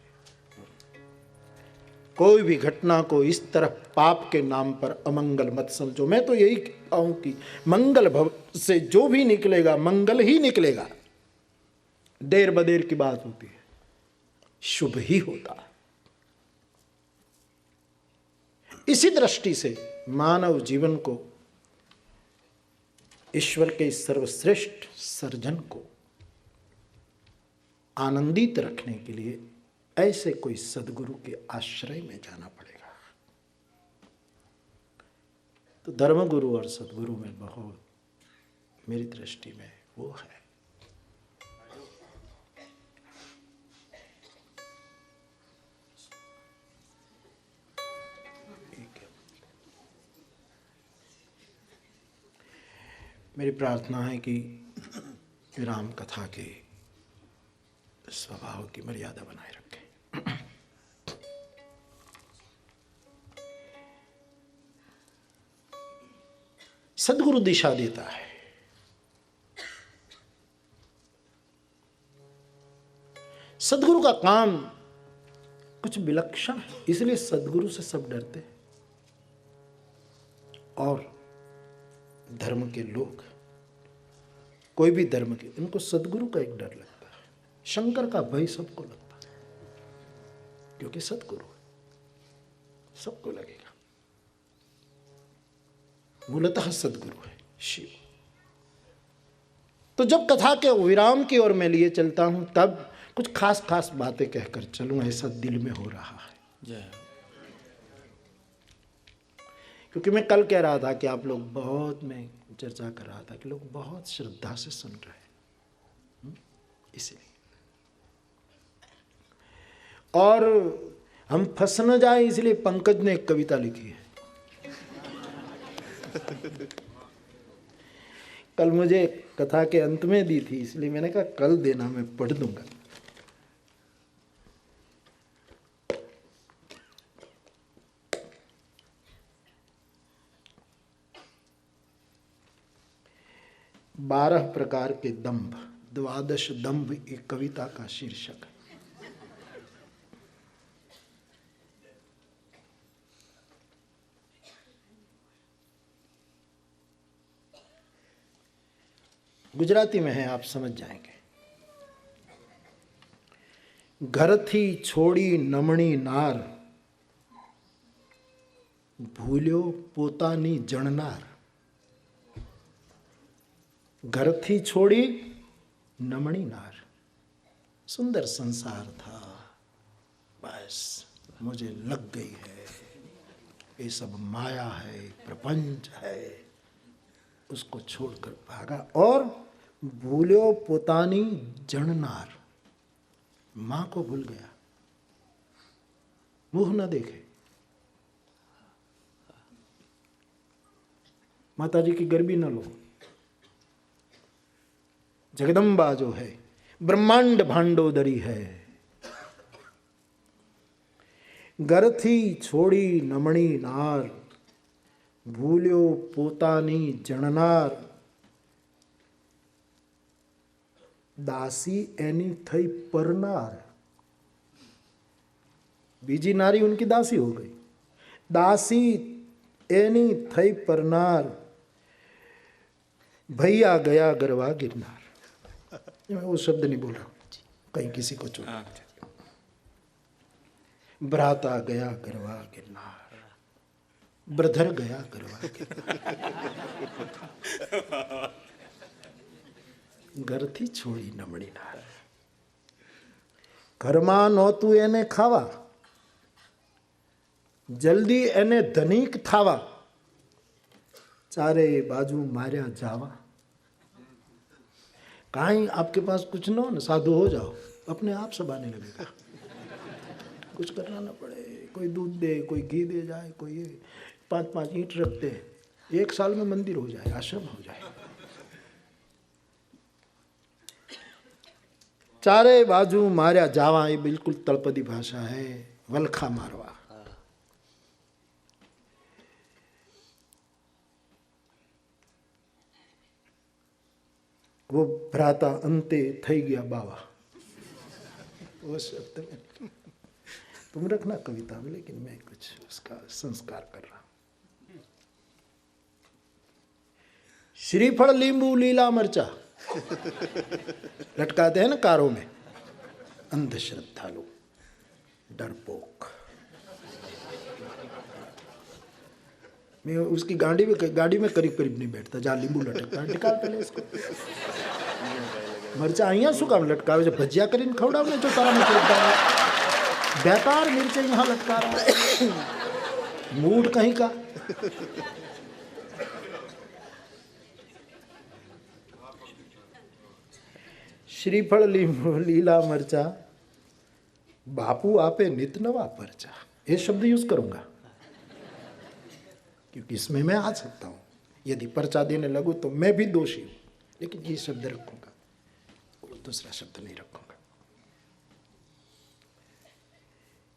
कोई भी घटना को इस तरह पाप के नाम पर अमंगल मत समझो। मैं तो यही कहूं कि मंगल भव से जो भी निकलेगा मंगल ही निकलेगा। देर बदेर की बात होती है, शुभ ही होता है। इसी दृष्टि से मानव जीवन को, ईश्वर के सर्वश्रेष्ठ सर्जन को आनंदित रखने के लिए ऐसे कोई सदगुरु के आश्रय में जाना पड़ेगा। तो धर्मगुरु और सदगुरु में बहुत, मेरी दृष्टि में वो है। मेरी प्रार्थना है कि राम कथा के स्वभाव की मर्यादा बनाए रखें। सदगुरु दिशा देता है। सदगुरु का काम कुछ विलक्षण है, इसलिए सदगुरु से सब डरते हैं। और धर्म के लोग, कोई भी धर्म के, इनको सदगुरु का एक डर लगता है। शंकर का भय सबको लगता है, क्योंकि सदगुरु है, सबको लगेगा। मूलतः सदगुरु है शिव। तो जब कथा के विराम की ओर मैं लिए चलता हूं, तब कुछ खास खास बातें कहकर चलूं, ऐसा दिल में हो रहा है। जय। क्योंकि मैं कल कह रहा था कि आप लोग बहुत, मैं चर्चा कर रहा था कि लोग बहुत श्रद्धा से सुन रहे हैं, इसलिए। और हम फंस न जाए इसलिए पंकज ने एक कविता लिखी है। कल मुझे कथा के अंत में दी थी, इसलिए मैंने कहा कल देना, मैं पढ़ दूंगा। बारह प्रकार के दंभ, द्वादश दंभ एक कविता का शीर्षक है। गुजराती में है, आप समझ जाएंगे। घर थी छोड़ी नमणी नार, भूल्यो पोतानी जणनार। घर थी छोड़ी नमणी नार, सुंदर संसार था, बस मुझे लग गई है, ये सब माया है, प्रपंच है, उसको छोड़कर भागा। और भूल्यो पोतानी जणनार, मां को भूल गया, मुंह न देखे। माता जी की गर्वी न लो। जगदम्बा जो है, ब्रह्मांड भांडोदरी है। घर थी छोड़ी नमणी नार, भूल्यो पोतानी जणनार। दासी एनी थई परनार, बीजी नारी उनकी दासी हो गई। दासी एनी थई परनार, भैया गया गरवा गिरनार। मैं वो शब्द नहीं बोल रहा हूं, कहीं किसी को चोट। भ्राता गया गरवा गिरनार, ब्रदर गया गरवा गिरनार। घर थी छोड़ी नमणी नार, घરમાં નહોતું એને ખાવા, जल्दी એને ધનિક થાવા, चारे बाजू मार्या जावा। कहीं आपके पास कुछ न हो ना, साधु हो जाओ, अपने आप सब आने लगेगा। कुछ करना ना पड़े, कोई दूध दे, कोई घी दे जाए, कोई 5-5 ईंट रख दे, 1 साल में मंदिर हो जाए, आश्रम हो जाए। चारे बाजू मार्या जावा, ये बिल्कुल तलपदी भाषा है, वलखा मारवा। वो भ्राता अंते थई गया बावा, वो शब्द में तुम रखना कविता में, लेकिन मैं कुछ उसका संस्कार कर रहा हूं। श्रीफल लींबू लीला मरचा लटकाते हैं ना कारों में। अंधश्रद्धालु, डरपोक। मैं उसकी गाड़ी में करीब करीब नहीं बैठता, जहाँ लींबू लटकता है निकाल पहले इसको। मरचा अहियाँ શું કામ लटकावे છે? भजिया કરીને खवડાव ने जो तारा में लटकावे, बेकार मिर्चे यहाँ लटका रहा है, मूड कहीं का। श्रीफल लीला मरचा, बापू आपे नित नवा परचा। ये शब्द यूज करूंगा क्योंकि इसमें मैं आ सकता हूं। यदि पर्चा देने लगूं तो मैं भी दोषी हूं, लेकिन ये शब्द रखूंगा, दूसरा शब्द नहीं रखूंगा।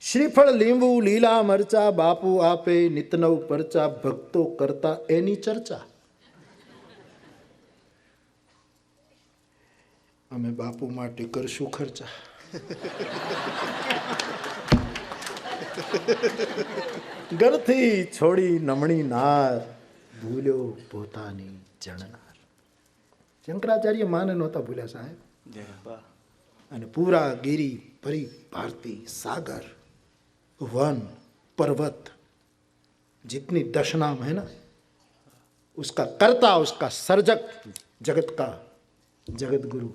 श्रीफल लींबू लीला मरचा, बापू आपे नितनव परचा, भक्तो करता एनी चर्चा। અમે બાપુ માટે કરશું ખર્ચા। ઘરથી છોડી નમણી નાર, ભૂલ્યો પોતાની જણનાર। શંકરાચાર્ય માને નહોતા ભૂલ્યા સાહેબ। અને પૂરા ગીરી ભરી ભારતી, सागर वन पर्वत, जितनी दशनाम है ना, उसका कर्ता, उसका सर्जक, जगत का जगत गुरु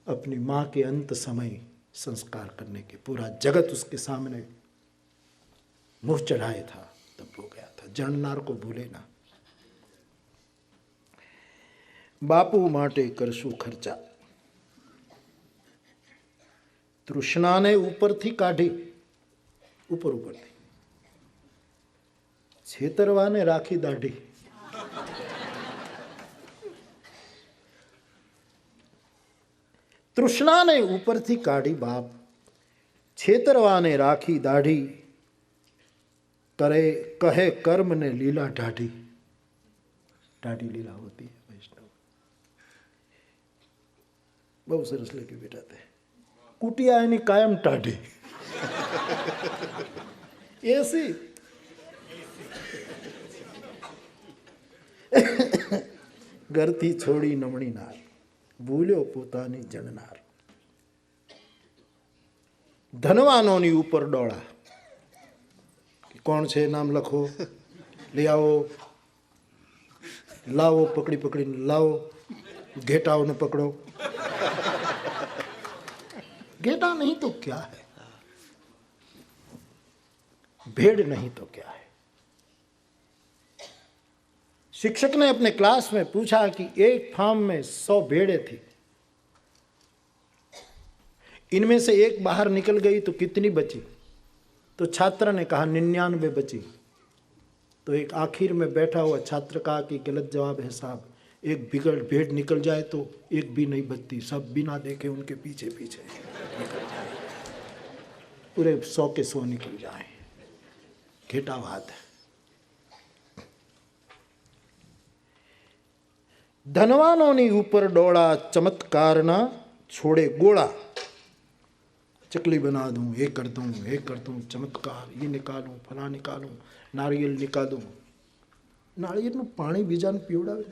अपनी माँ के अंत समय संस्कार करने के पूरा जगत उसके सामने मुंह चढ़ाए था, तब हो गया था। जणनार को भूले ना। बापू माटे करशु खर्चा, तृष्णा ने ऊपर थी काढ़ी, ऊपर थी, छेतरवा ने राखी दाढ़ी। तृष्णा ने ऊपर थी काढ़ी बाप, छेतरवा ने राखी दाढ़ी, करे कहे कर्म ने लीला ढाढ़ी। ढाढ़ी लीला होती है वैष्णव। બહુ સરસ લખ્યું બેટા તે. કુટિયા એની કાયમ ટાઢી. એસી ઘરથી છોડી નમણી નાર, ભૂલ્યો પોતાની જણનાર. ધનવાનોની ઉપર ડોળા. કોણ છે નામ લખો, લઈ આવો, લાવો, પકડી પકડીને લાવો, ઘેટાઓને પકડો. घेटा नहीं तो क्या है, भेड़ नहीं तो क्या है. शिक्षक ने अपने क्लास में पूछा कि एक फार्म में 100 भेड़ें थी, इनमें से एक बाहर निकल गई तो कितनी बची? तो छात्र ने कहा 99 बची. तो एक आखिर में बैठा हुआ छात्र कहा कि गलत जवाब है साहब, एक बिगड़ भेड़ निकल जाए तो एक भी नहीं बचती, सब बिना देखे उनके पीछे पीछे निकल जाए, पूरे 100 के 100 निकल जाए. घेटावाद है. धनवानोनी ऊपर डोळा, चमत्कारना छोड़े गोळा. चकली बना दूं, ये कर दूं, चमत्कार, ये निकालूं, फला निकालूं, नारियल निकालूं. नारियल पानी बीजाने पीवड़ावे,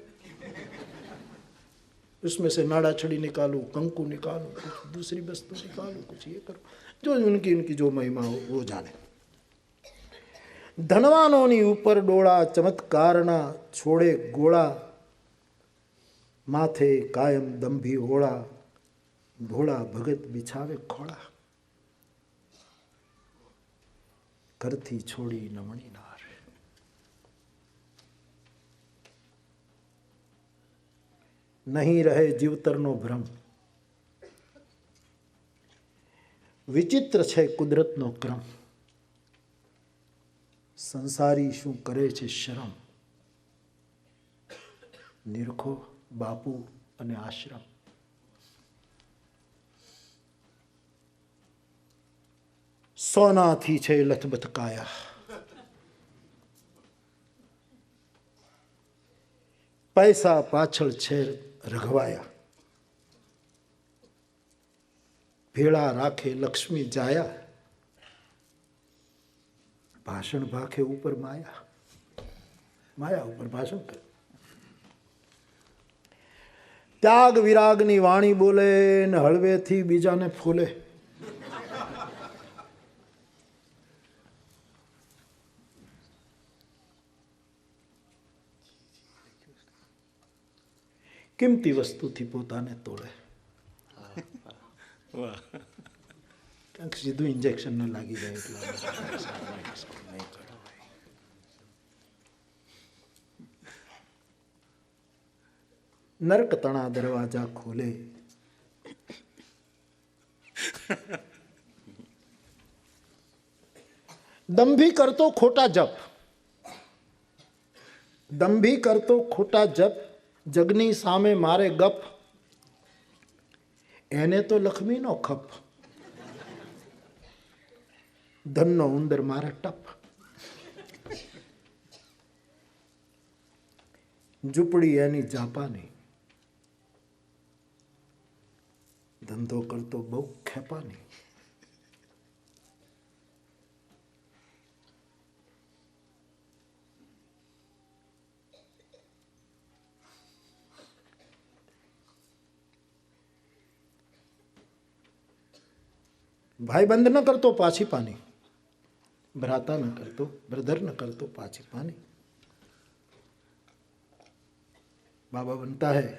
उसमें से नाड़ा छड़ी निकालूं, कंकु निकालूं, कुछ दूसरी वस्तु निकालूं, कुछ ये करूं, जो उनकी जो महिमा हो वो जाने. धनवानोनी ऊपर डोळा, चमत्कारना छोड़े गोळा. माथे कायम दंभी ओळा, भोळा भगत बिछावे खोळा. घरथी छोड़ी नमणी नार. नहीं रहे जीवतरनो भ्रम, विचित्र छे कुदरतनो क्रम. संसारी शू करे छे शरम, निरखो बापू अने आश्रम. सोनाथी छे लथबथ काया, पैसा पाछळ छे रघवाया. भेड़ा राखे लक्ष्मी जाया, भाषण भाखे ऊपर माया. माया ऊपर भाषण करे. त्याग विरागनी वाणी बोले ने हळवेथी बीजाने फूले. કિંમતી વસ્તુથી પોતાને તોડે. ક્યાંક સીધું ઇન્જેક્શન ન લાગી જાય એટલા. નર્ક તણા દરવાજા ખોલે, દંભી કરતો ખોટા જપ. દંભી કરતો ખોટા જપ, જગની સામે મારે ગપ. એને તો લક્ષ્મીનો ખપ, ધનનો ઉંદર મારે ટપ. ઝૂંપડી એની જાપાની, ધંધો કરતો બહુ ખેપાની. भाईबंध न करतो पाछी पानी, भ्राता न करतो, ब्रदर न करतो पाछी पानी. बाबा बनता है,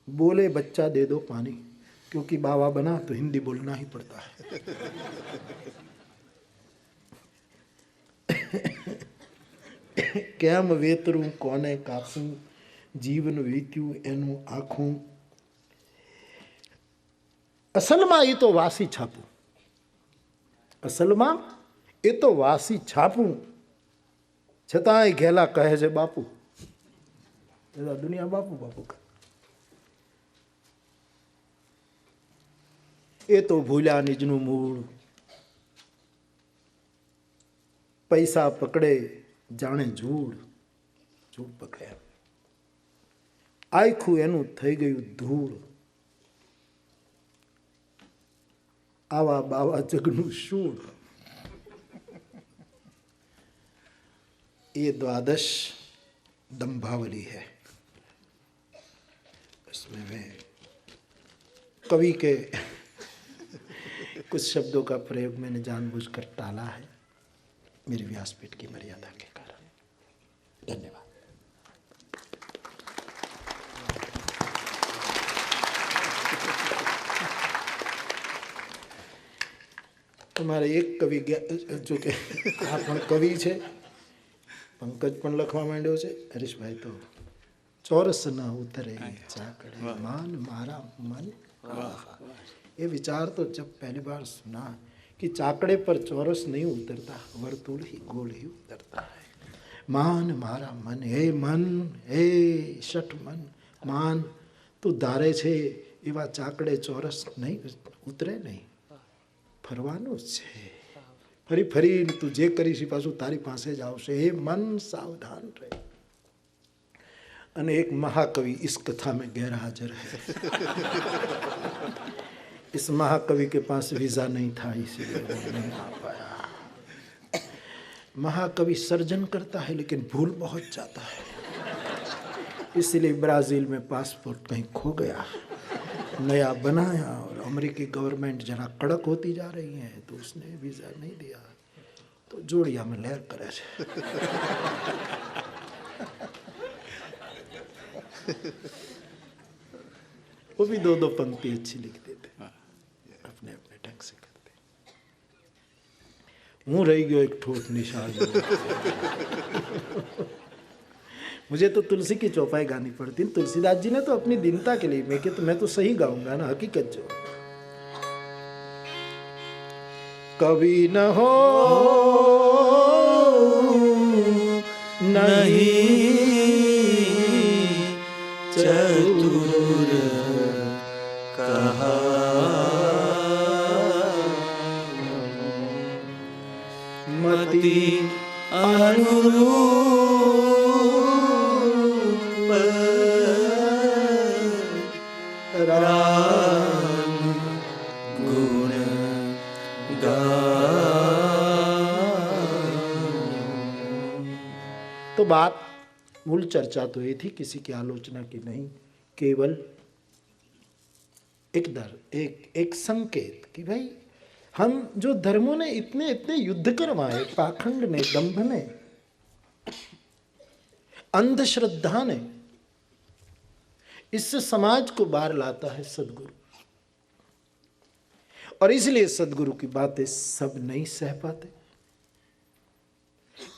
बोले बच्चा दे दो पानी, क्योंकि बाबा बना तो हिंदी बोलना ही पड़ता है. केम वेतरू कोने कापू, जीवन वीत्યું એનું આખું. અસલમાં એ તો વાસી છાપું, અસલમાં એ તો વાસી છાપું. છતાંય ઘેલા કહે છે બાપુ. દુનિયા બાપુ બાપુ કહે. એ તો ભૂલ્યા નિજનું મૂળ, પૈસા પકડે જાણે ઝૂડ. ઝૂડ પકડે. આખું એનું થઈ ગયું ધૂળ. આવા બાવા જગનું શું? ये द्वादश दंभावली है. इसमें मैं कवि के कुछ शब्दों का प्रयोग मैंने जानबूझकर टाला है मेरी व्यासपीठ की मर्यादा के कारण. धन्यवाद. તમારે એક કવિ જો કે આ પણ કવિ છે, પંકજ પણ લખવા માંડ્યો છે. હરીશભાઈ તો ચોરસ ન ઉતરે ચાકડે માન मारा मन. ये विचार तो जब पहली बार सुना कि चाकड़े पर चौरस नहीं उतरता, वर्तुल ही गोल ही उतरता है. मान मारा मन, हे मन, हे शठ मन, मान तू धारे छे एवा चाकड़े चौरस नहीं उतरे नहीं. ફરવાનું જ છે. ફરી ફરી તું જે કરીશ પાછું તારી પાસે જ આવશે. હે મન સાવધાન રહે. અને એક महाकवि इस कथा में गैर हाजिर है. इस महाकवि के पास वीजा नहीं था, इसीलिए वो नहीं आ पाया. महाकवि सर्जन करता है लेकिन भूल बहुत जाता है, इसलिए ब्राजील में पासपोर्ट कहीं खो गया, नया बनाया. और अमेरिकी गवर्नमेंट जरा कड़क होती जा रही है तो उसने वीजा नहीं दिया, तो जोड़िया में लहर करे छे. वो भी दो दो पंक्ति अच्छी लिख देते, अपने अपने ढंग से करते. हूँ रही गयो एक ठोठ निशान. मुझे तो तुलसी की चौपाई गानी पड़ती. तुलसीदास जी ने तो अपनी दीनता के लिए, मैं तो सही गाऊंगा ना, हकीकत जो. कभी न हो नहीं चतुर कहा मति अनुरूप राम गुण तो बात मूल चर्चा तो ये थी, किसी की आलोचना की नहीं, केवल एक संकेत कि भाई हम जो धर्मों ने इतने इतने युद्ध करवाए, पाखंड ने, दंभ ने, अंधश्रद्धा ने, इससे समाज को बाहर लाता है सदगुरु. और इसलिए सदगुरु की बातें सब नहीं सह पाते.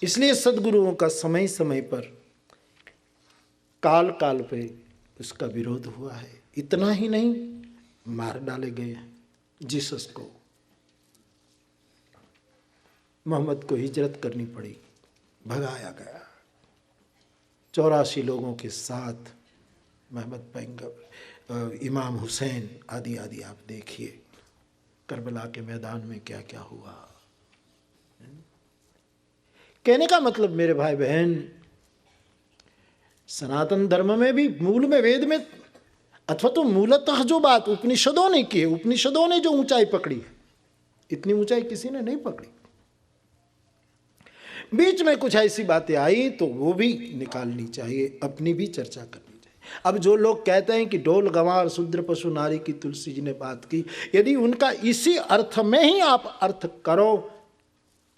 इसलिए सदगुरुओं का समय समय पर काल काल पे उसका विरोध हुआ है. इतना ही नहीं, मार डाले गए. जीसस को, मोहम्मद को हिजरत करनी पड़ी, भगाया गया. 84 लोगों के साथ मोहम्मद पैगंबर, इमाम हुसैन आदि आदि. आप देखिए करबला के मैदान में क्या क्या हुआ. कहने का मतलब मेरे भाई बहन, सनातन धर्म में भी मूल में, वेद में, अथवा तो मूलतः जो बात उपनिषदों ने की है, उपनिषदों ने जो ऊंचाई पकड़ी है, इतनी ऊंचाई किसी ने नहीं पकड़ी. बीच में कुछ ऐसी बातें आई तो वो भी निकालनी चाहिए, अपनी भी चर्चा करनी चाहिए. अब जो लोग कहते हैं कि ढोल गंवार शूद्र पशु नारी की तुलसी जी ने बात की, यदि उनका इसी अर्थ में ही आप अर्थ करो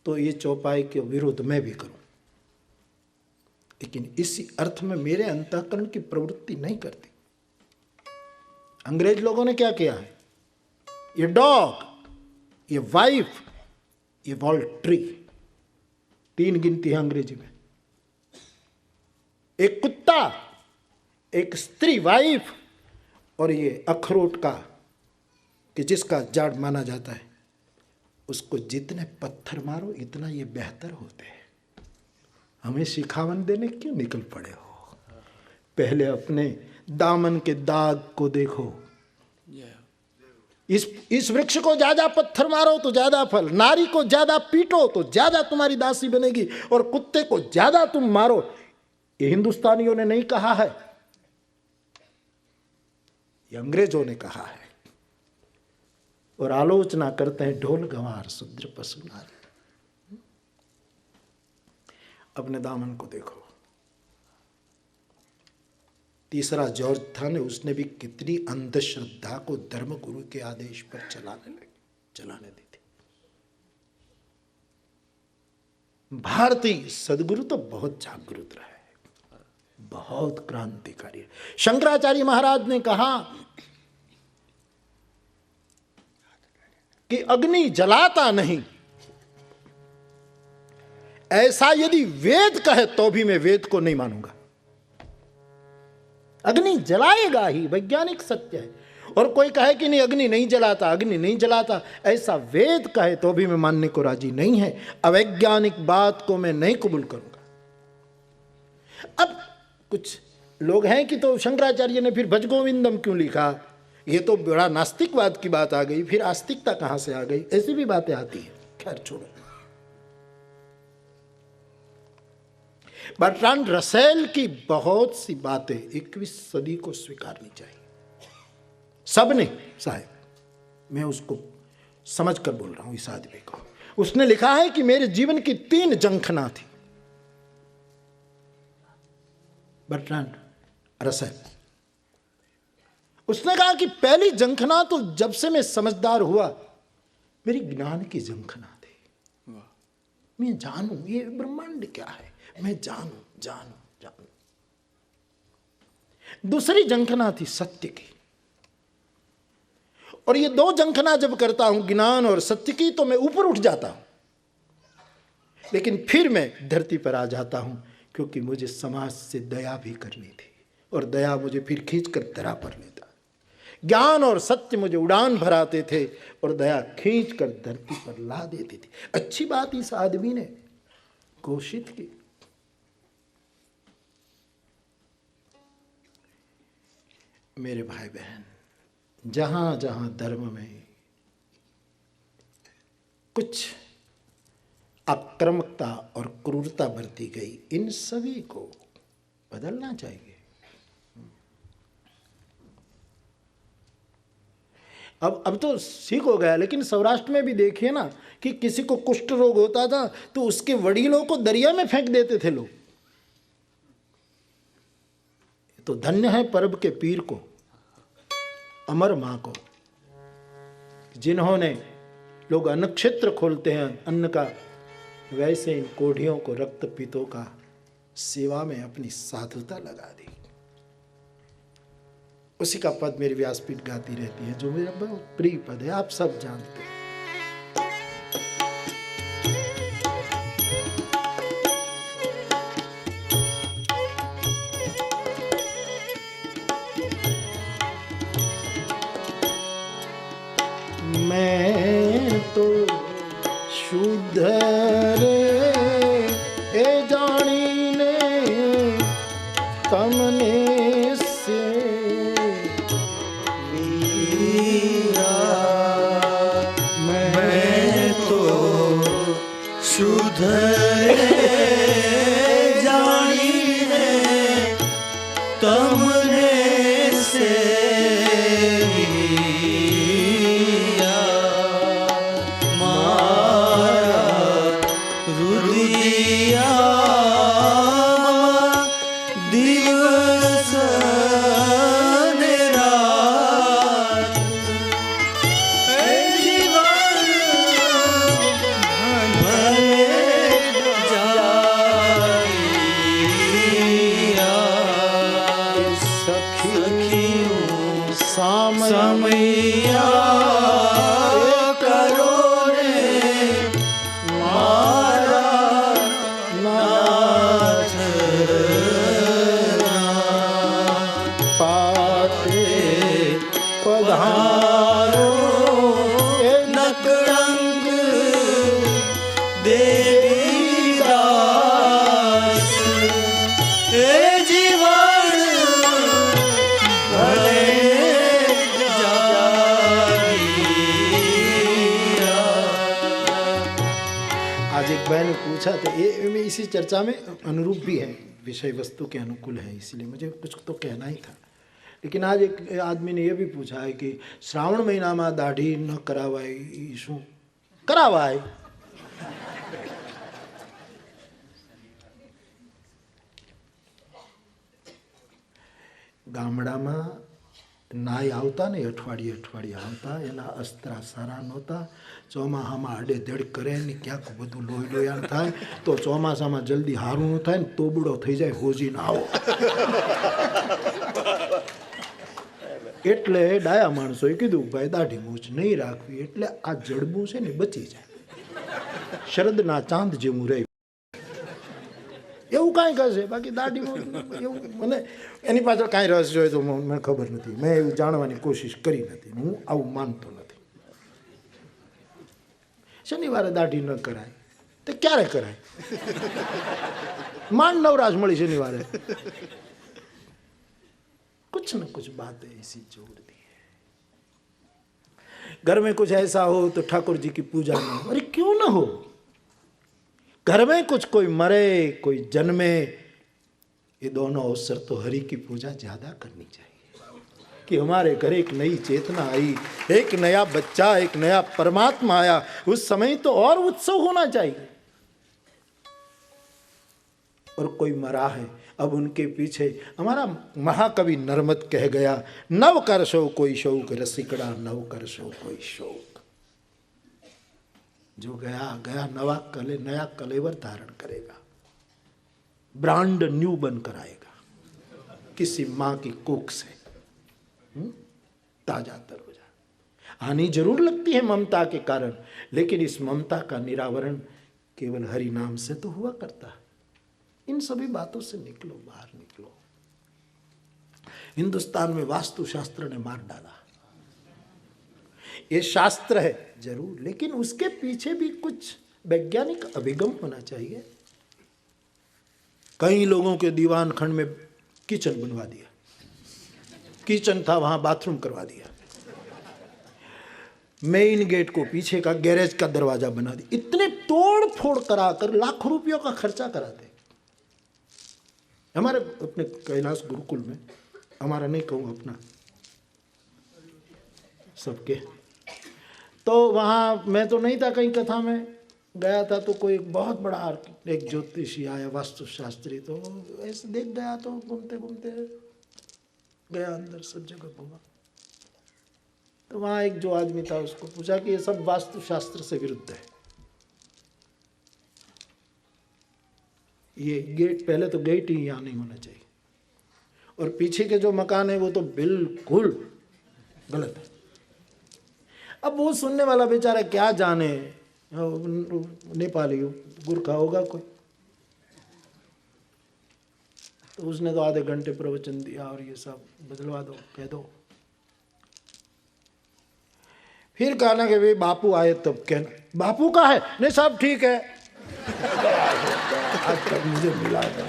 तो ये चौपाई के विरोध में भी करूं, लेकिन इसी अर्थ में मेरे अंतःकरण की प्रवृत्ति नहीं करती. अंग्रेज लोगों ने क्या किया है, ये डॉग, ये वाइफ, ये वॉल ट्री, 3 गिनती है अंग्रेजी में. एक कुत्ता, एक स्त्री वाइफ, और ये अखरोट का कि जिसका जाड़ माना जाता है, उसको जितने पत्थर मारो इतना ये बेहतर होते हैं. हमें शिखावन देने क्यों निकल पड़े हो? पहले अपने दामन के दाग को देखो. इस वृक्ष को ज्यादा पत्थर मारो तो ज्यादा फल, नारी को ज्यादा पीटो तो ज्यादा तुम्हारी दासी बनेगी, और कुत्ते को ज्यादा तुम मारो. ये हिंदुस्तानियों ने नहीं कहा है, ये अंग्रेजों ने कहा है। और आलोचना करते हैं ढोल गंवार शूद्र पशु नारी। अपने दामन को देखो। तीसरा जॉर्ज था ने, उसने भी कितनी अंधश्रद्धा को धर्म गुरु के आदेश पर चलाने दी थी। भारतीय सदगुरु तो बहुत जागरूक रहे, बहुत क्रांतिकारी है। शंकराचार्य महाराज ने कहा कि अग्नि जलाता नहीं, ऐसा यदि वेद कहे तो भी मैं वेद को नहीं मानूंगा। अग्नि जलाएगा ही, वैज्ञानिक सत्य है। और कोई कहे कि नहीं अग्नि नहीं जलाता, अग्नि नहीं जलाता, ऐसा वेद कहे तो भी मैं मानने को राजी नहीं है। अवैज्ञानिक बात को मैं नहीं कबूल करूंगा। अब कुछ लोग हैं कि तो शंकराचार्य ने फिर भज गोविंदम क्यों लिखा, ये तो बड़ा नास्तिकवाद की बात आ गई, फिर आस्तिकता कहां से आ गई, ऐसी भी बातें आती है। खैर छोड़ो। बर्ट्रांड रसेल की बहुत सी बातें 21वीं सदी को स्वीकारनी चाहिए। सबने, साहब मैं उसको समझ कर बोल रहा हूं इस आदमी को। उसने लिखा है कि मेरे जीवन की 3 जंखना थी। बर्ट्रांड रसेल, उसने कहा कि पहली जंखना तो जब से मैं समझदार हुआ, मेरी ज्ञान की जंखना थी। मैं जानूं ये ब्रह्मांड क्या है, मैं जानूं। दूसरी जंखना थी सत्य की। और ये 2 जंखना जब करता हूं, ज्ञान और सत्य की, तो मैं ऊपर उठ जाता हूं। लेकिन फिर मैं धरती पर आ जाता हूं, क्योंकि मुझे समाज से दया भी करनी थी, और दया मुझे फिर खींच कर धरा पर लेता। ज्ञान और सत्य मुझे उड़ान भराते थे, और दया खींच कर धरती पर ला देती थी। अच्छी बात इस आदमी ने घोषित की। मेरे भाई बहन, जहां जहां धर्म में कुछ आक्रामकता और क्रूरता बरती गई, इन सभी को बदलना चाहिए। अब तो ठीक हो गया, लेकिन सौराष्ट्र में भी देखिए ना कि किसी को कुष्ठ रोग होता था तो उसके वडीलों को दरिया में फेंक देते थे लोग। तो धन्य है परब के पीर को, अमर मां को, जिन्होंने, लोग अन्न क्षेत्र खोलते हैं अन्न का, वैसे इन कोढ़ियों को रक्तपीतों का सेवा में अपनी साधुता लगा दी। उसी का पद मेरी व्यासपीठ गाती रहती है, जो मेरा बहुत प्रिय पद है, आप सब जानते हैं। मैं तो शुद्ध रे ए जानी ने तमने से वीरा। मैं तो शुद्ध रे जानी ने तमने से तो ये में इसी चर्चा में अनुरूप भी है, विषय वस्तु के अनुकूल है, इसलिए मुझे कुछ तो कहना ही था। लेकिन आज एक आदमी ने यह भी पूछा है कि श्रावण महीना में दाढ़ी न करावाय शू करावाय? ગામડામાં નાય આવતા ને અઠવાડિયે આવતા, એના અસ્ત્રા સારા નહોતા. ચોમાસામાં આડેધડ કરે ને ક્યાંક બધું લોહી લોયાણ થાય તો ચોમાસામાં જલ્દી હારું ન થાય ને તોબડો થઈ જાય, હોજીને આવો. એટલે ડાયા માણસોએ કીધું ભાઈ દાઢી મૂછ નહીં રાખવી, એટલે આ જડબું છે ને બચી જાય, શરદના ચાંદ જેવું રહે. એવું કાંઈ કરશે, બાકી દાઢી એવું મને એની પાછળ કાંઈ રહસ્ય હોય તો મને ખબર નથી. મેં એવું જાણવાની કોશિશ કરી નથી, હું આવું માનતો નથી. શનિવારે દાઢી ન કરાય તો ક્યારે કરાય? માંડ નવરાશ મળી શનિવારે. कुछ न कुछ बातें ऐसी जोड़ दी है. घर में कुछ ऐसा हो तो ठाकुर जी की पूजा न हो. अरे क्यों न हो? घर में कुछ कोई मरे कोई जन्मे, ये दोनों अवसर तो हरि की पूजा ज्यादा करनी चाहिए कि हमारे घर एक नई चेतना आई, एक नया बच्चा, एक नया परमात्मा आया. उस समय तो और उत्सव होना चाहिए. और कोई मरा है, अब उनके पीछे हमारा महाकवि नर्मद कह गया, नव कर शो कोई शौक रसिकड़ा, नव कर शो कोई शौक. जो गया गया, नया कलेवर धारण करेगा, ब्रांड न्यू बनकर आएगा किसी माँ की कोख से, ताजा तरोजा. हानि जरूर लगती है ममता के कारण, लेकिन इस ममता का निरावरण केवल हरि नाम से तो हुआ करता है. इन सभी बातों से निकलो, बाहर निकलो. हिंदुस्तान में वास्तुशास्त्र ने मार डाला. ये शास्त्र है जरूर, लेकिन उसके पीछे भी कुछ वैज्ञानिक अभिगम होना चाहिए. कई लोगों के दीवान खंड में किचन बनवा दिया, किचन था वहां बाथरूम करवा दिया, मेन गेट को पीछे का गैरेज का दरवाजा बना दिया. इतने तोड़ फोड़ कराकर लाखों रुपयों का खर्चा कराते. हमारे अपने कैलाश गुरुकुल में, हमारा नहीं कहूँ अपना, सबके, तो वहाँ मैं तो नहीं था, कहीं कथा में गया था तो कोई बहुत बड़ा एक ज्योतिषी आया, वास्तुशास्त्री, तो ऐसे देख गया तो घूमते घूमते गया अंदर, सब जगह घूमा. तो वहाँ एक जो आदमी था उसको पूछा कि ये सब वास्तुशास्त्र से विरुद्ध है. ये गेट, पहले तो गेट ही यहाँ नहीं होना चाहिए, और पीछे के जो मकान है वो तो बिल्कुल गलत है. अब वो सुनने वाला बेचारा क्या जाने, नेपाली गुरखा होगा कोई, तो उसने तो आधे घंटे प्रवचन दिया और ये सब बदलवा दो, कह दो. फिर कहना कि भाई बापू आए तब कहना, बापू का है नहीं, सब ठीक है. आज तक मुझे मिला था.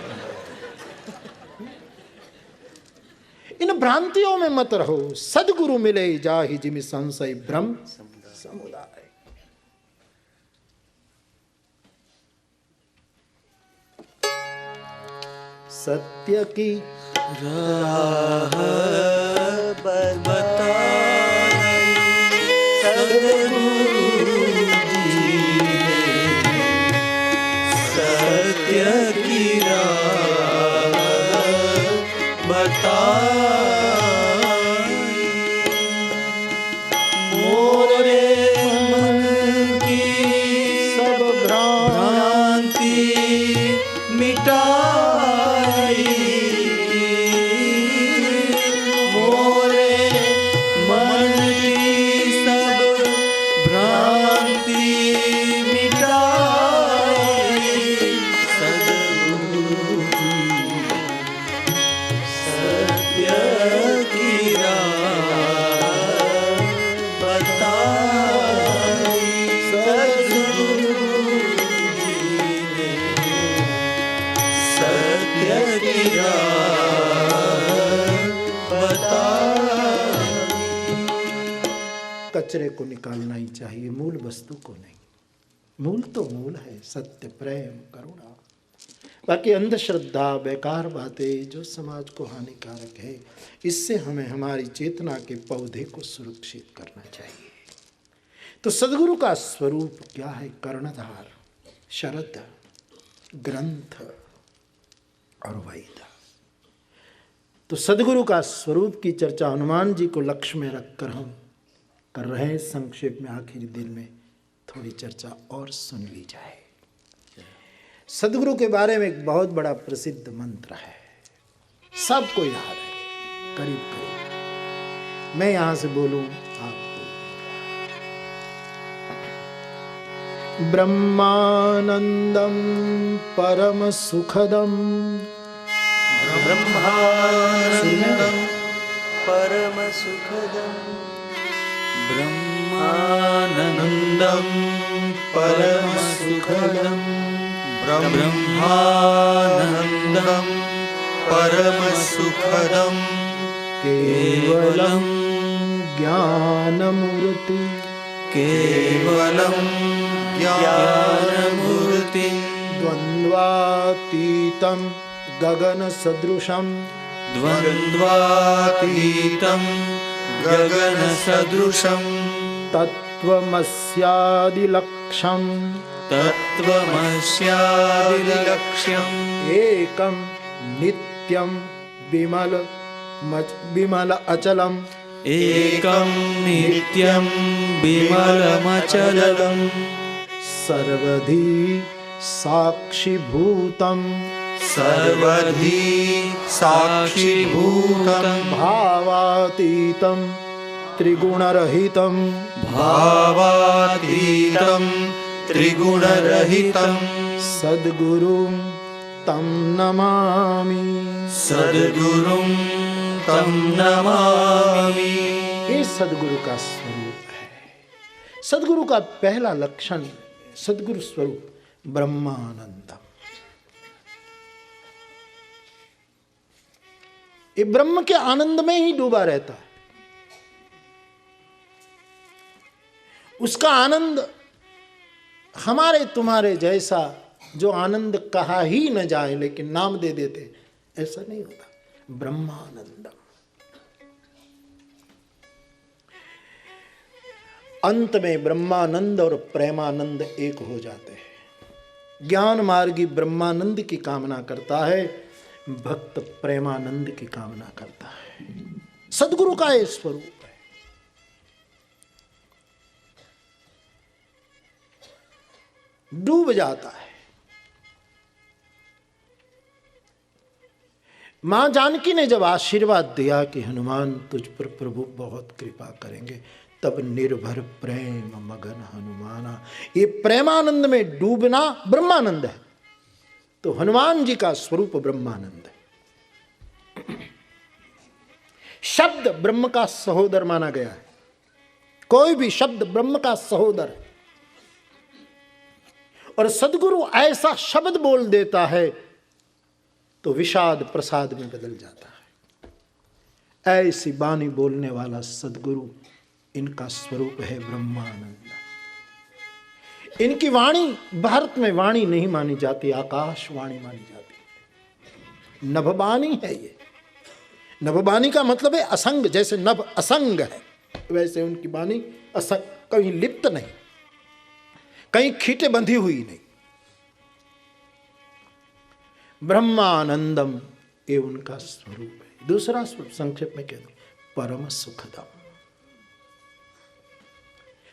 इन भ्रांतियों में मत रहो, सदगुरु मिले जाहि जिमि संशय भ्रम समुदाय. सत्य की राह बताई सद्गुरु जी ने, सत्य की राह बताई. मोरे मन की सब भ्रांति मिटाई. मोरे मन की सब भ्रांति मिटाई. सद्गुरु सत्य की राह बताई. सद्गुरु जी ने सत्य की राह बताई. कचरे को निकालना ही चाहिए, मूल वस्तु को नहीं. मूल तो मूल है, सत्य, प्रेम, करुणा. बाकी अंधश्रद्धा, बेकार बातें जो समाज को हानिकारक है, इससे हमें हमारी चेतना के पौधे को सुरक्षित करना चाहिए। तो सद्गुरु का स्वरूप क्या है? कर्णधार, शरद, ग्रंथ और वेद। तो सद्गुरु का स्वरूप की चर्चा हनुमान जी को लक्ष्य में रखकर हम कर रहे हैं। संक्षेप में आखिरी दिन में थोड़ी चर्चा और सुन ली जाए। सद्गुरु के बारे में एक बहुत बड़ा प्रसिद्ध मंत्र है, सबको याद है करीब करीब। मैं यहां से बोलूं, आप बोलो। ब्रह्मानंदम परम सुखदम, ब्रह्मानंदम परम सुखदम, ब्रह्मानंदम परम सुखदम, ब्रह्मानंदम परम सुखदम, केवलम ज्ञानमूर्ति, केवलम ज्ञानमूर्ति, द्वन्द्वातीतं गगन सदृशम, द्वन्द्वातीतं गगन सदृशं, तत्त्वमस्यादिलक्ष्यम्, तत्त्वमस्यादिलक्ष्यम्, एकं नित्यं विमल अचलम्, एकं नित्यं विमलमचलम्, सर्वधी साक्षिभूतं, सर्वधी साक्षिभूतं, भावातीतं त्रिगुणरहितं, भावातीतं त्रिगुणरहितं, सद्गुरुं तं नमामि। सद्गुरुं तं नमामि। ये सद्गुरु का स्वरूप है। सद्गुरु का पहला लक्षण, सद्गुरु स्वरूप ब्रह्मानंदम। ये ब्रह्म के आनंद में ही डूबा रहता है। उसका आनंद हमारे तुम्हारे जैसा जो आनंद कहा ही न जाए लेकिन नाम दे देते, ऐसा नहीं होता। ब्रह्मानंदम। अंत में ब्रह्मानंद और प्रेमानंद एक हो जाते हैं। ज्ञान मार्गी ब्रह्मानंद की कामना करता है, भक्त प्रेमानंद की कामना करता है। सद्गुरु का ये स्वरूप है। डूब जाता है। मां जानकी ने जब आशीर्वाद दिया कि हनुमान तुझ पर प्रभु बहुत कृपा करेंगे, तब निर्भर प्रेम मगन हनुमाना। ये प्रेमानंद में डूबना ब्रह्मानंद है। तो हनुमान जी का स्वरूप ब्रह्मानंद है। शब्द ब्रह्म का सहोदर माना गया है। कोई भी शब्द ब्रह्म का सहोदर है। और सद्गुरु ऐसा शब्द बोल देता है तो विषाद प्रसाद में बदल जाता है। ऐसी बानी बोलने वाला सद्गुरु, इनका स्वरूप है ब्रह्मानंद। इनकी वाणी भारत में वाणी नहीं मानी जाती, आकाशवाणी मानी जाती। नभबानी है ये। नभबानी का मतलब है असंग। जैसे नभ असंग है, वैसे उनकी बानी असंग, कहीं लिप्त नहीं, कहीं खींटे बंधी हुई नहीं। ब्रह्मानंदम ये उनका स्वरूप है। दूसरा स्वरूप संक्षेप में कह दो, परम सुखदम।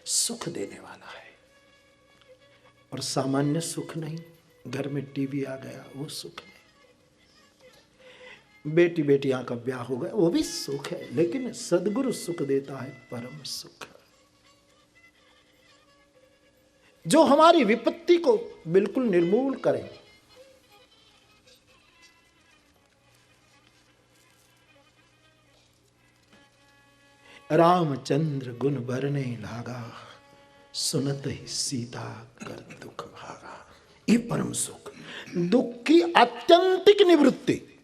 सुख देने वाला है। और सामान्य सुख नहीं, घर में टीवी आ गया वो सुख नहीं, बेटी बेटियां का ब्याह हो गया वो भी सुख है। लेकिन सद्गुरु सुख देता है परम सुख, जो हमारी विपत्ति को बिल्कुल निर्मूल करे। रामचंद्र गुण बरने लागा, सुनत ही सीता कर दुख भागा। ये परम सुख, दुख की आत्यंतिक निवृत्ति,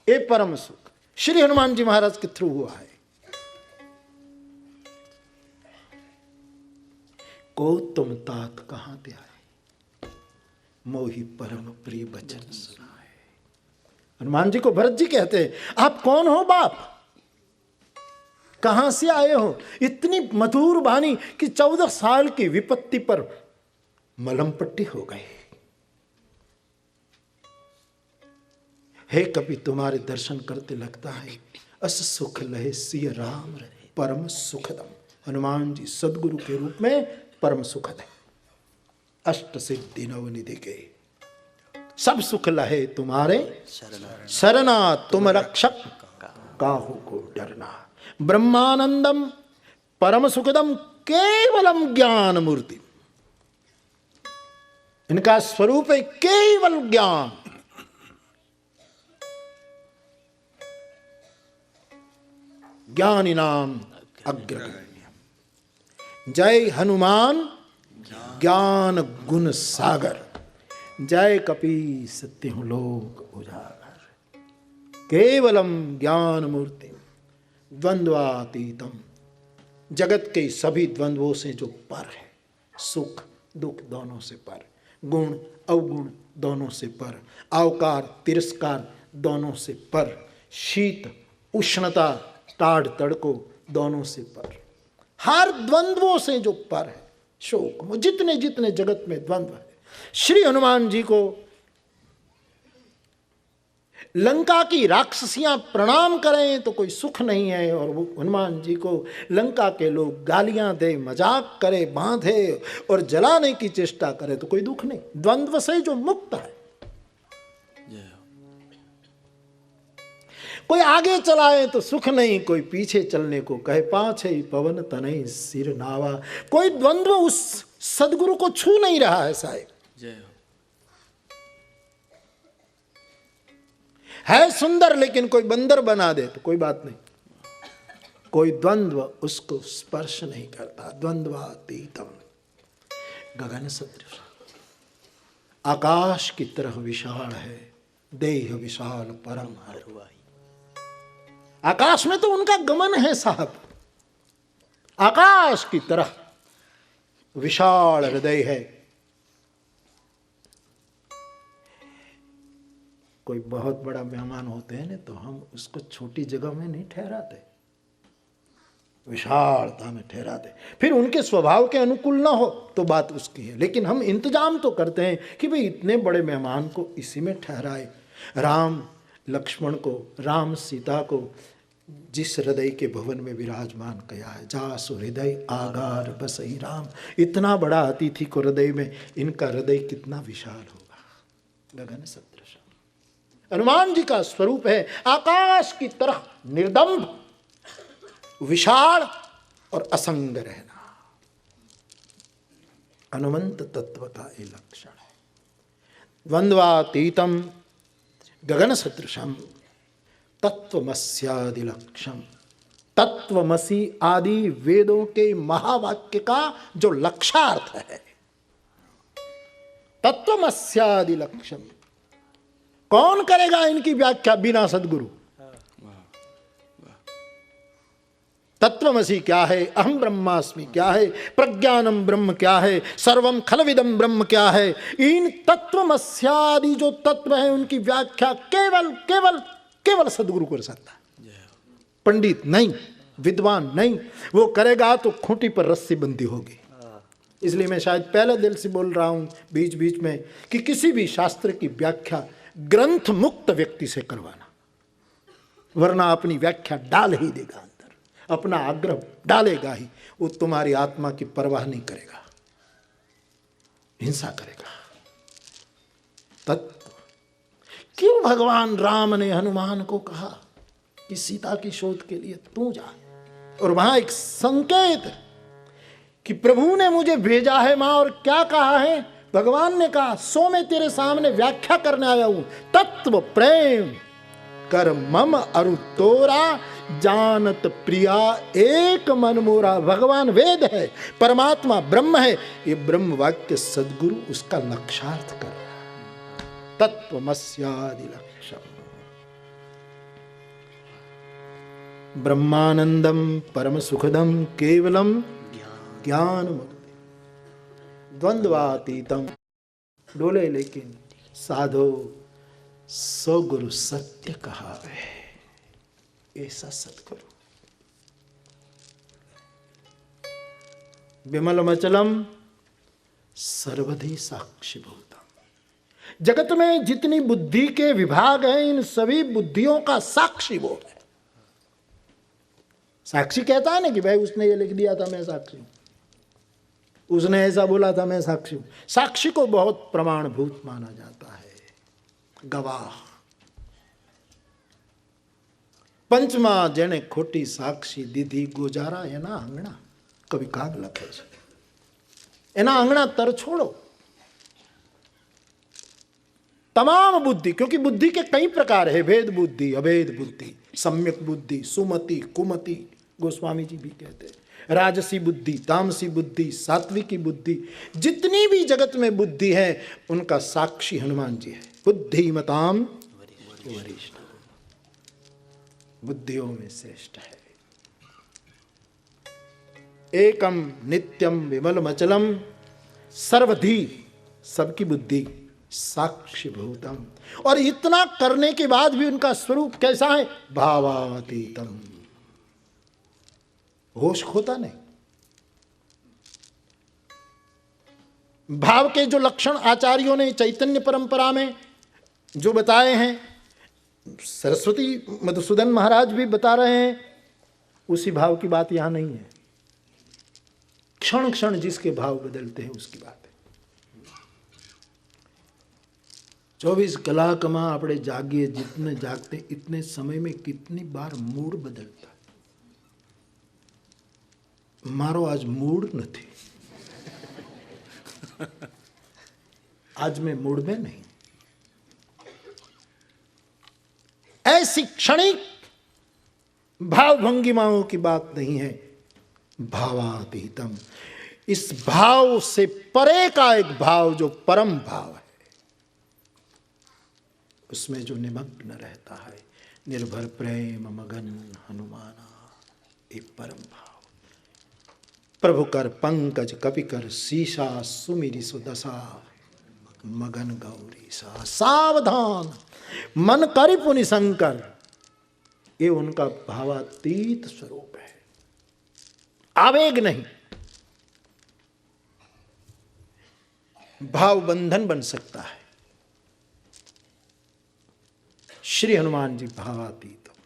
ये परम सुख श्री हनुमान जी महाराज के थ्रू हुआ है। को तुम तात कहां ते आए, मोहि परम प्रिय बचन सुनाए। हनुमान जी को भरत जी कहते हैं, आप कौन हो बाप, कहां से आए हो? इतनी मधुर वाणी कि 14 साल की विपत्ति पर मलम पट्टी हो गई। हे कभी तुम्हारे दर्शन करते लगता है अस सुख लहे सिय राम रहे परम सुखदम। हनुमान जी सदगुरु के रूप में परम सुखद है। अष्ट सिद्धि नवनिधि के सब सुख लहे तुम्हारे शरणा, तुम रक्षक काहू को डरना। ब्रह्मानंदम परम सुखदम केवलम ज्ञान मूर्ति। इनका स्वरूप है केवल ज्ञान। ज्ञानी नाम अग्रगण्य। जय हनुमान ज्ञान गुण सागर। जय कपी सत्यहु लोक उजागर। केवलम ज्ञान मूर्ति द्वंद्वातीतम। जगत के सभी द्वंद्वों से जो पर है, सुख दुख दोनों से पर, गुण अवगुण दोनों से पर, आवकार तिरस्कार दोनों से पर, शीत उष्णता टाढ़ तड़को दोनों से पर, हर द्वंद्वों से जो पर है, शोक जितने जितने जगत में द्वंद्व है। श्री हनुमान जी को लंका की राक्षसियां प्रणाम करें तो कोई सुख नहीं है, और वो हनुमान जी को लंका के लोग गालियां दे, मजाक करे, बांधे और जलाने की चेष्टा करे तो कोई दुख नहीं। द्वंद्व से जो मुक्त है, कोई आगे चलाए तो सुख नहीं, कोई पीछे चलने को कहे पाछे पवन तनय सिर नावा। कोई द्वंद्व उस सदगुरु को छू नहीं रहा है साहब। है सुंदर लेकिन कोई बंदर बना दे तो कोई बात नहीं, कोई द्वंद्व उसको स्पर्श नहीं करता। द्वंद्वातीतम गगन सदृश। आकाश की तरह विशाल है, देह विशाल परम हरुआई। आकाश में तो उनका गमन है साहब। आकाश की तरह विशाल हृदय है। कोई बहुत बड़ा मेहमान होते हैं ना तो हम उसको छोटी जगह में नहीं ठहराते, विशालता में ठहराते। फिर उनके स्वभाव के अनुकूल ना हो तो बात उसकी है, लेकिन हम इंतजाम तो करते हैं कि भाई इतने बड़े मेहमान को इसी में ठहराए। राम लक्ष्मण को, राम सीता को जिस हृदय के भवन में विराजमान किया है, जासु हृदय आगार बसई राम। इतना बड़ा अतिथि को हृदय में, इनका हृदय कितना विशाल होगा। गगन सदृश हनुमान जी का स्वरूप है आकाश की तरह निर्दम्भ, विशाल और असंग रहना। हनुमंत तत्व का ये लक्षण है। द्वंद्वातीतम गगन सदृशम तत्वमस्यादि लक्ष्यम। तत्वमसी आदि वेदों के महावाक्य का जो लक्षार्थ है, तत्वमस्यादि लक्ष्यम। कौन करेगा इनकी व्याख्या बिना सदगुरु? तत्वमसी क्या है, अहम ब्रह्मास्मि क्या है, प्रज्ञानम ब्रह्म क्या है, सर्वम खलविदम ब्रह्म क्या है, इन तत्वमस्यादि जो तत्व है उनकी व्याख्या केवल केवल केवल सदगुरु कर सकता है। पंडित नहीं, विद्वान नहीं। वो करेगा तो खूंटी पर रस्सी बंदी होगी। इसलिए मैं शायद पहले दिल से बोल रहा हूं बीच बीच में कि किसी भी शास्त्र की व्याख्या ग्रंथ मुक्त व्यक्ति से करवाना, वरना अपनी व्याख्या डाल ही देगा अंदर, अपना आग्रह डालेगा ही। वो तुम्हारी आत्मा की परवाह नहीं करेगा, हिंसा करेगा। तत्व क्यों भगवान राम ने हनुमान को कहा कि सीता की शोध के लिए तू जा, और वहां एक संकेत कि प्रभु ने मुझे भेजा है मां, और क्या कहा है भगवान ने कहा, सो मैं तेरे सामने व्याख्या करने आया हूं। तत्व प्रेम कर मम अरु तोरा, जानत प्रिया एक मन मोरा। भगवान वेद है, परमात्मा ब्रह्म है, ये ब्रह्म वाक्य सदगुरु उसका लक्षार्थ कर रहा है। तत्वमस्यादि लक्ष्यम ब्रह्मानंदम परम सुखदम केवलम ज्ञान मुक्ति द्वंद्वातीतम डोले, लेकिन साधो सो गुरु सत्य कहा है। ऐसा सतगुरु विमल मचलम सर्वधि साक्षी भूतम। जगत में जितनी बुद्धि के विभाग हैं, इन सभी बुद्धियों का साक्षी वो है। साक्षी कहता है ना कि भाई उसने ये लिख दिया था, मैं साक्षी हूं, उसने ऐसा बोला था, मैं साक्षी हूं। साक्षी को बहुत प्रमाणभूत माना जाता है, गवाह। पंचमा जेने खोटी साक्षी दीधी गुजारा एना आंगणा, कवि काग लखे छे। एना आंगणा तर छोड़ो। तमाम बुद्धि, क्योंकि बुद्धि के कई प्रकार है, भेद बुद्धि, अभेद बुद्धि, सम्यक बुद्धि, सुमति, कुमति, गोस्वामी जी भी कहते हैं, राजसी बुद्धि, तामसी बुद्धि, सात्विकी बुद्धि। जितनी भी जगत में बुद्धि है उनका साक्षी हनुमान जी है। बुद्धिमताम वरिष्ठ, बुद्धियों में श्रेष्ठ है। एकम नित्यम विमल मचलम सर्वधि, सबकी बुद्धि साक्षी भूतम। और इतना करने के बाद भी उनका स्वरूप कैसा है? भावातीतम, होश खोता नहीं। भाव के जो लक्षण आचार्यों ने चैतन्य परंपरा में जो बताए हैं, सरस्वती मधुसूदन महाराज भी बता रहे हैं, उसी भाव की बात यहां नहीं है। क्षण क्षण जिसके भाव बदलते हैं उसकी बात है। 24 कलाक में આપણે જાગીએ, जितने जागते इतने समय में कितनी बार मूड बदलता है। मारो आज मूड नहीं, आज मैं मूड में नहीं। ऐसी क्षणिक भाव भंगिमाओं की बात नहीं है। भावातीतम, इस भाव से परे का एक भाव जो परम भाव है, उसमें जो निमग्न रहता है, निर्भर प्रेम मगन हनुमाना, एक परम भाव। प्रभु कर पंकज कपि कर शीशा, सुमिरि सुदशा मगन गौरी सा। सावधान मन करि पुनि शंकर, ये उनका भावातीत स्वरूप है। आवेग नहीं, भाव बंधन बन सकता है। श्री हनुमान जी भावातीतम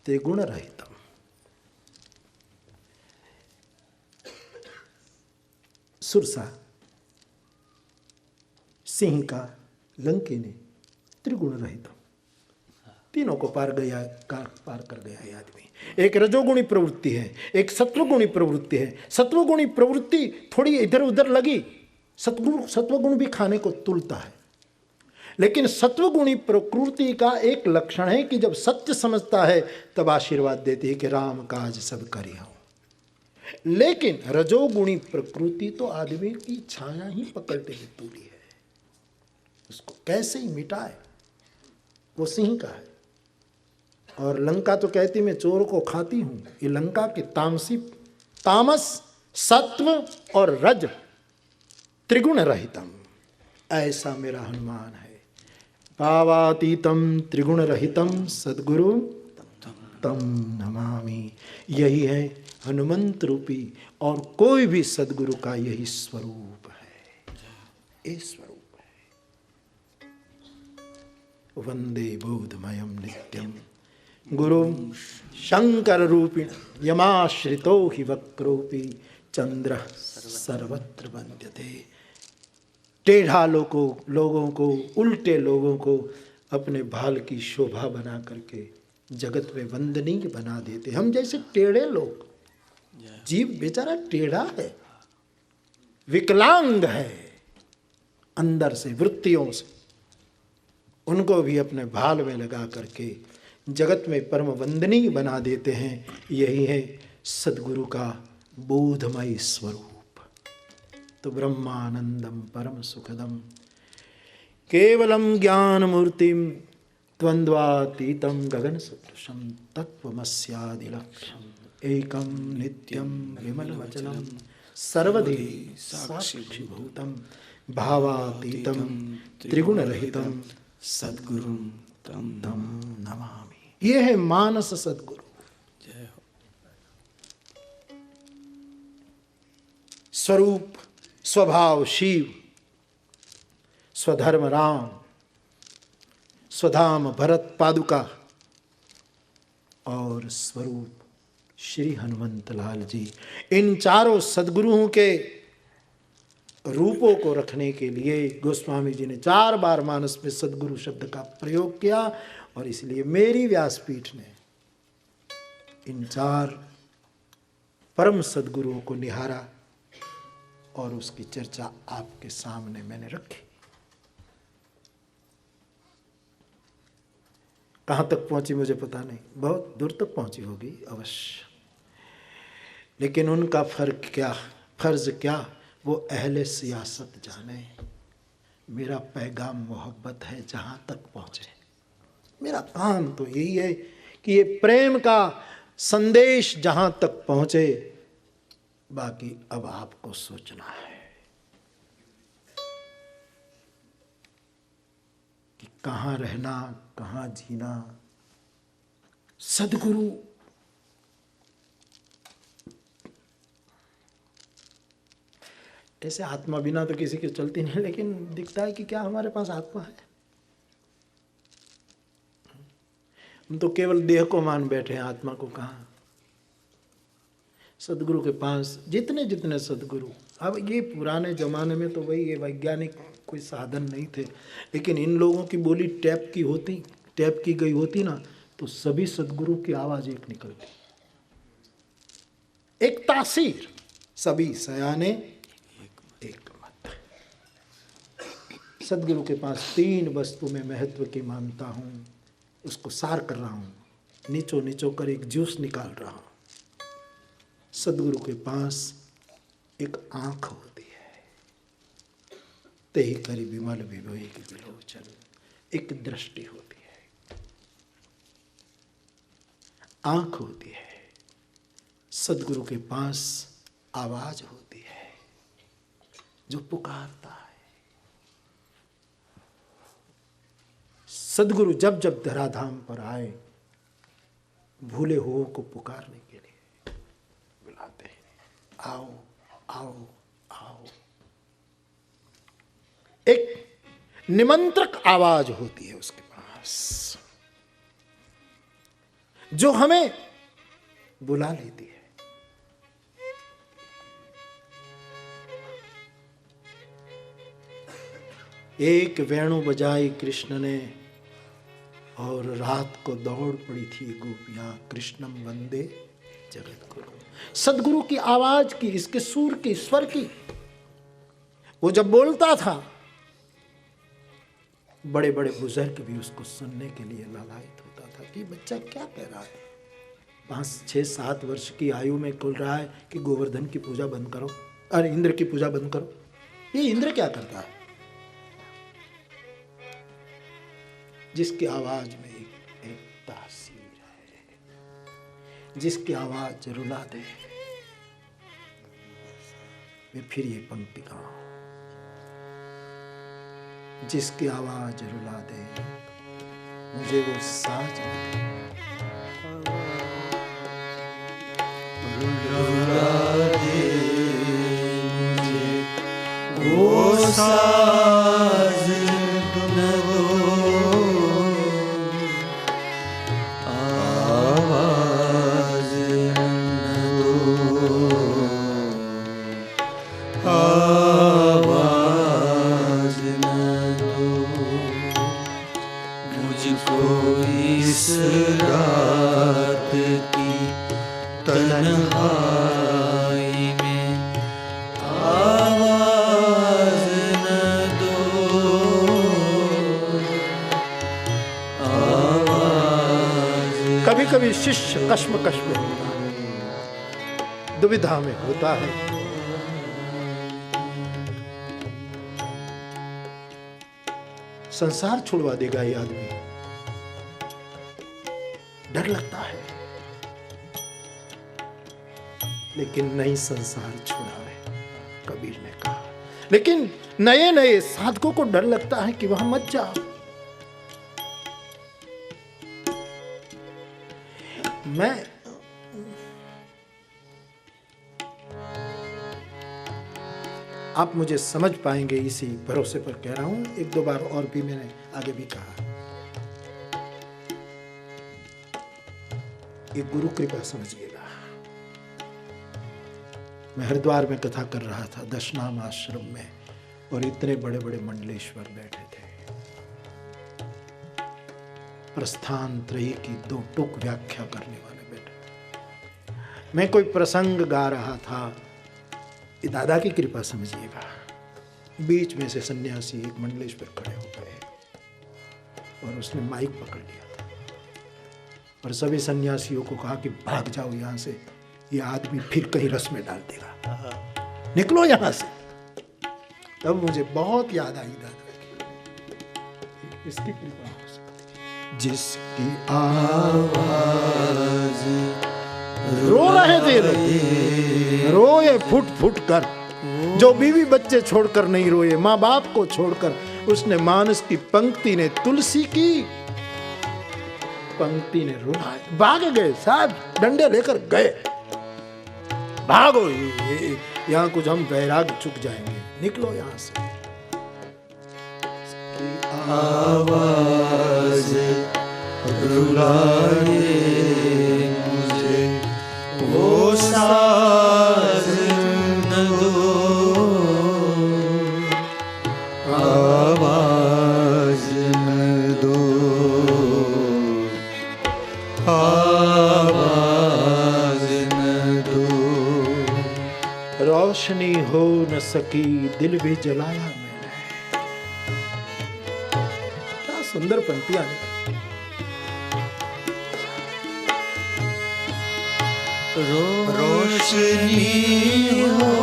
ते गुण रहितम। सुरसा, सिंह का, लंकी ने त्रिगुण रहितम, तीनों को पार कर गया है आदमी। एक रजोगुणी प्रवृत्ति है, एक सत्वगुणी प्रवृत्ति है। सत्वगुणी प्रवृत्ति थोड़ी इधर उधर लगी, सत्वगुण भी खाने को तुलता है। लेकिन सत्वगुणी प्रकृति का एक लक्षण है कि जब सत्य समझता है तब आशीर्वाद देती है कि राम काज सब करी हो। लेकिन रजोगुणी प्रकृति तो आदमी की छाया ही पकड़ते हुए तूली है, उसको कैसे ही मिटाए, वो सिंह का है। और लंका तो कहती मैं चोर को खाती हूं। ये लंका के तामस, सत्व और रज त्रिगुण रहितम, ऐसा मेरा हनुमान है। भावातीतम त्रिगुण रहितम सद्गुरु तम नमामि। यही है हनुमंत रूपी और कोई भी सद्गुरु का यही स्वरूप है, ये स्वरूप है। वंदे बोधमयम नित्यम गुरु शंकर रूपिण यमाश्रितो हि वक्रोपि चंद्र सर्वत्र वंद्यते। टेढ़ा लोगों को, उल्टे लोगों को अपने भाल की शोभा बना करके जगत में वंदनीय बना देते। हम जैसे टेढ़े लोग, जीव बेचारा टेढ़ा है, विकलांग है अंदर से, वृत्तियों से, उनको भी अपने भाल में लगा करके जगत में परम वंदनीय बना देते हैं। यही है सद्गुरु का बोधमय स्वरूप। तो ब्रह्मानंदम परम सुखदम केवलम ज्ञान मूर्तिम द्वंद्वातीतम गगन सदृशम तत्वमस्यादिलक्ष्यम एकम नित्यम विमल वचनम सर्वधि साक्षी भूतम भावातीतं त्रिगुणरहितं सद्गुरुं तं नमामि। ये है मानस सद्गुरु। जय हो। स्वरूप स्वभाव शिव, स्वधर्म राम, स्वधाम भरत पादुका और स्वरूप श्री हनुमंत लाल जी। इन चारों सद्गुरुओं के रूपों को रखने के लिए गोस्वामी जी ने 4 बार मानस में सद्गुरु शब्द का प्रयोग किया और इसलिए मेरी व्यासपीठ ने इन 4 परम सद्गुरुओं को निहारा और उसकी चर्चा आपके सामने मैंने रखी। कहाँ तक पहुंची मुझे पता नहीं, बहुत दूर तक पहुंची होगी अवश्य, लेकिन उनका फर्ज क्या वो अहले सियासत जाने। मेरा पैगाम मोहब्बत है जहाँ तक पहुँचे। मेरा काम तो यही है कि ये प्रेम का संदेश जहाँ तक पहुँचे, बाकी अब आपको सोचना है कि कहाँ रहना, कहाँ जीना। सद्गुरु ऐसे आत्मा बिना तो किसी की चलती नहीं, लेकिन दिखता है कि क्या हमारे पास आत्मा है? हम तो केवल देह को मान बैठे हैं, आत्मा को कहाँ। सदगुरु के पास जितने जितने सदगुरु, अब ये पुराने जमाने में तो वही ये वैज्ञानिक कोई साधन नहीं थे, लेकिन इन लोगों की बोली टैप की गई होती ना, तो सभी सदगुरु की आवाज एक निकलती, एक तासीर। सभी सयाने एक मत। सदगुरु के पास 3 वस्तु में महत्व की मानता हूँ, उसको सार कर रहा हूँ, नीचो कर एक जूस निकाल रहा हूँ। सदगुरु के पास एक आँख होती है, तेहि करी विमल विभोई की विलोचन, एक दृष्टि होती है, आँख होती है। सदगुरु के पास आवाज होती है जो पुकारता है। सदगुरु जब जब धराधाम पर आए, भूले हुओं को पुकारने के लिए बुलाते हैं, आओ आओ आओ। एक निमंत्रक आवाज होती है उसके पास जो हमें बुला लेती है। एक वेणु बजाई कृष्ण ने और रात को दौड़ पड़ी थी गोपियां, कृष्णम वंदे जगत गुरु। सदगुरु की आवाज की, इसके सुर की, स्वर की, वो जब बोलता था बड़े बड़े बुजुर्ग भी उसको सुनने के लिए लालायित होता था कि बच्चा क्या कह रहा है। 5-6-7 वर्ष की आयु में बोल रहा है कि गोवर्धन की पूजा बंद करो, अरे इंद्र की पूजा बंद करो। ये इंद्र क्या करता है? जिसकी आवाज में एक तासीर है, जिसकी आवाज रुला दे। मैं फिर ये पंक्ति गाऊं, जिसकी आवाज रुला दे मुझे वो साज दे। रुला दे मुझे वो साज न दो, आवाज न दो, आवाज न दो मुझको इस रात की तन्हाई में, आवाज न दो, आवाज। कभी कभी शिष्य कश्मकश में होता है, दुविधा में होता है। संसार छुड़वा देगा ये आदमी, डर लगता है, लेकिन नहीं संसार छुड़ावे, कबीर ने कहा। लेकिन नए नए साधकों को डर लगता है कि वहां मत जाओ। मैं आप मुझे समझ पाएंगे इसी भरोसे पर कह रहा हूं। एक दो बार और भी मैंने आगे भी कहा, ये गुरु कृपा समझिएगा। मैं हरिद्वार में कथा कर रहा था दशनाम आश्रम में, और इतने बड़े बड़े मंडलेश्वर बैठे थे। प्रस्थान त्रयी की 2 टूक व्याख्या करने वाले बैठे। मैं कोई प्रसंग गा रहा था, ये दादा की कृपा समझिएगा। बीच में से सन्यासी एक मंडलेश्वर खड़े हो गए और उसने माइक पकड़ लिया था और सभी सन्यासियों को कहा कि भाग जाओ यहां से, ये आदमी फिर कहीं रस में डाल देगा, निकलो यहां से। तब मुझे बहुत याद आई दादा की, इसकी कृपा हो सकती है। जिसकी आवाज रो रहे थे, रोए फुट फुट कर, जो बीवी बच्चे छोड़कर नहीं रोए, माँ बाप को छोड़कर। उसने मानस की पंक्ति ने तुलसी की पंक्ति ने रोना। भाग गए साहब, डंडे लेकर गए, भागो, यहाँ कुछ हम वैराग चुक जाएंगे, निकलो यहाँ से। आवाज रुलाए मुझे, वो साज न दो, आवाज न दो, आवाज न दो। रोशनी हो न सकी, दिल भी जलाया मैंने। क्या सुंदर पंक्तियां हैं। रोशनी हो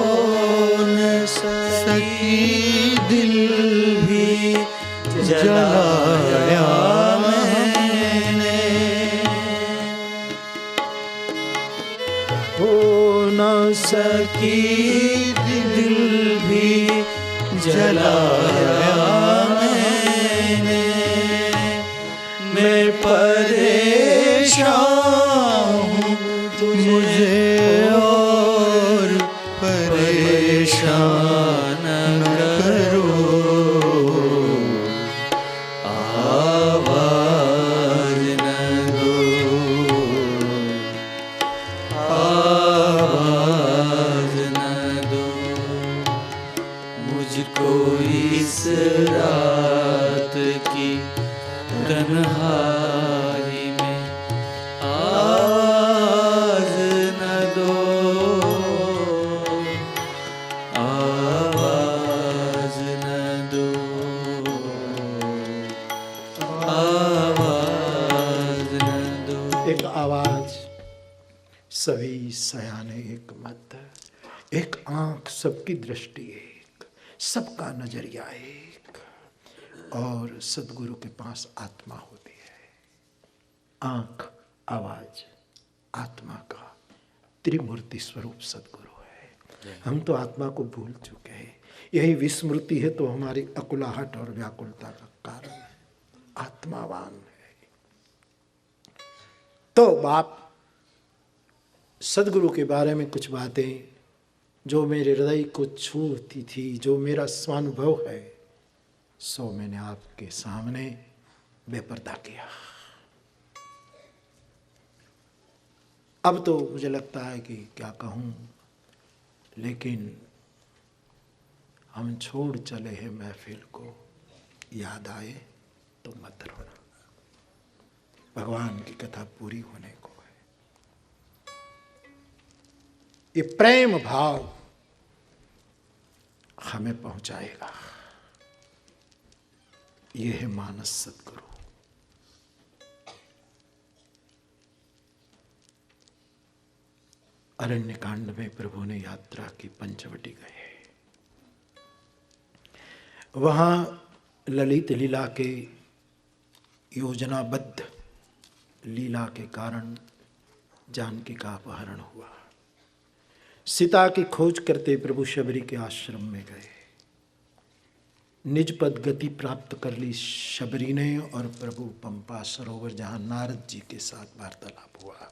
न सकी, दिल भी जलाया मैंने, हो न सकी दिल भी जलाया मैंने। मैं परेशान हूँ, मुझे और परेशान न करो, आवाज न दो, आवाज न दो। मुझको इस रात की तन्हाई में आवाज न दो, आवाज न दो, आवाज न दो। एक आवाज सभी सयाने एक मत, एक आंख सबकी दृष्टि एक, सबका नजरिया एक, और सदगुरु के पास आत्मा होती है। आंख, आवाज, आत्मा का त्रिमूर्ति स्वरूप सदगुरु है। हम तो आत्मा को भूल चुके हैं। यही विस्मृति है तो हमारी अकुलाहट और व्याकुलता का कारण है। आत्मावान है तो बाप सदगुरु के बारे में कुछ बातें जो मेरे हृदय को छूती थी, जो मेरा स्वानुभव है, सो मैंने आपके सामने बेपर्दा किया। अब तो मुझे लगता है कि क्या कहूँ, लेकिन हम छोड़ चले हैं महफिल को, याद आए तो मत रोना। भगवान की कथा पूरी होने को है। ये प्रेम भाव हमें पहुंचाएगा। ये है मानस सदगुरु। अरण्य कांड में प्रभु ने यात्रा की, पंचवटी गए। वहां ललित लीला के योजनाबद्ध लीला के कारण जानकी का अपहरण हुआ। सीता की खोज करते प्रभु शबरी के आश्रम में गए। निज पद गति प्राप्त कर ली शबरी ने और प्रभु पंपा सरोवर जहाँ नारद जी के साथ वार्तालाप हुआ,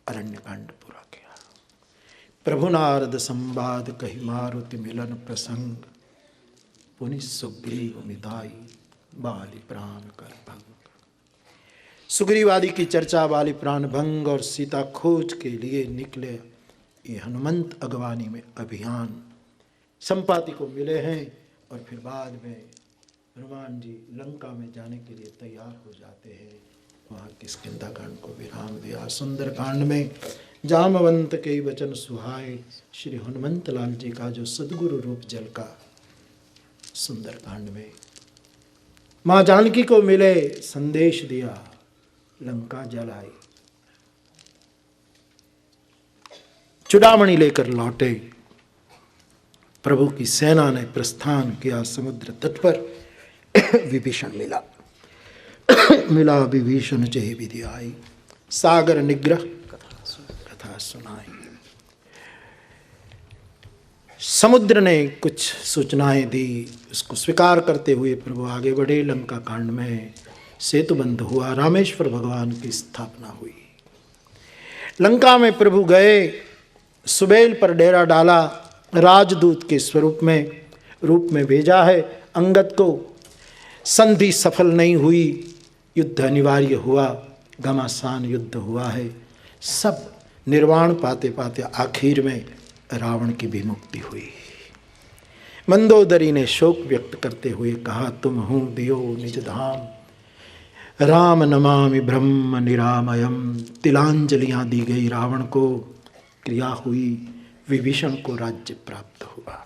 अरण्य कांड पूरा किया। प्रभु नारद संवाद कही मारुति मिलन प्रसंग, पुनि सुग्रीव मिताई बाली प्राण कर भंग। सुग्रीव आदि की चर्चा, बाली प्राण भंग और सीता खोज के लिए निकले ये हनुमंत अगवानी में अभियान संपाति को मिले हैं। और फिर बाद में हनुमान जी लंका में जाने के लिए तैयार हो जाते हैं। वहाँ किष्किंधा कांड को विराम दिया। सुंदर कांड में जामवंत के वचन सुहाए, श्री हनुमंत लाल जी का जो सदगुरु रूप झलका सुंदर कांड में। माँ जानकी को मिले, संदेश दिया, लंका जलाई, चूड़ामणि लेकर लौटे। प्रभु की सेना ने प्रस्थान किया समुद्र तट पर। विभीषण मिला विभीषण जय विधि आई, सागर निग्रह कथा सुनाई। समुद्र ने कुछ सूचनाएं दी, उसको स्वीकार करते हुए प्रभु आगे बढ़े। लंका कांड में सेतु बंद हुआ, रामेश्वर भगवान की स्थापना हुई। लंका में प्रभु गए, सुबेल पर डेरा डाला, राजदूत के रूप में भेजा है अंगद को। संधि सफल नहीं हुई, युद्ध अनिवार्य हुआ, घमासान युद्ध हुआ है। सब निर्वाण पाते पाते आखिर में रावण की भी मुक्ति हुई। मंदोदरी ने शोक व्यक्त करते हुए कहा, तुम हूँ दियो निज धाम, राम नमामि ब्रह्म निरामयम। तिलांजलियाँ दी गई रावण को, क्रिया हुई, विभीषण को राज्य प्राप्त हुआ।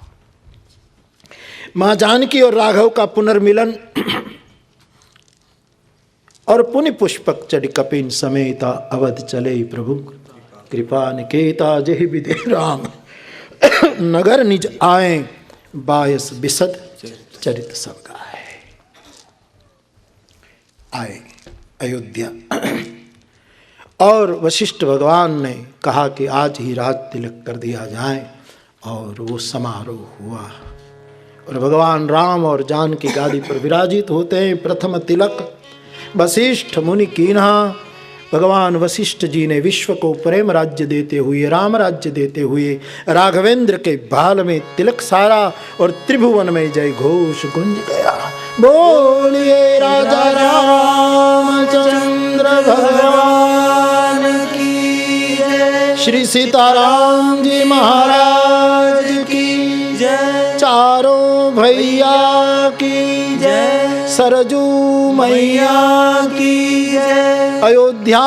माँ जानकी और राघव का पुनर्मिलन और पुनि पुष्पक चढ़ कपिन समेता अवध चले प्रभु कृपा निकेता जहि विधि राम। नगर निज आए बायस बिसद चरित सब गाए। आए अयोध्या और वशिष्ठ भगवान ने कहा कि आज ही राज तिलक कर दिया जाए, और वो समारोह हुआ। और भगवान राम और जानकी गादी पर विराजित होते हैं। प्रथम तिलक वशिष्ठ मुनि कीन्हा। भगवान वशिष्ठ जी ने विश्व को प्रेम राज्य देते हुए, राम राज्य देते हुए राघवेंद्र के भाल में तिलक सारा, और त्रिभुवन में जय घोष गुंज गया। बोलिए राजा रामचंद्र भगवान की जय, श्री सीताराम जी महाराज की जय, चारों भैया की जय, सरजू मैया की जय, अयोध्या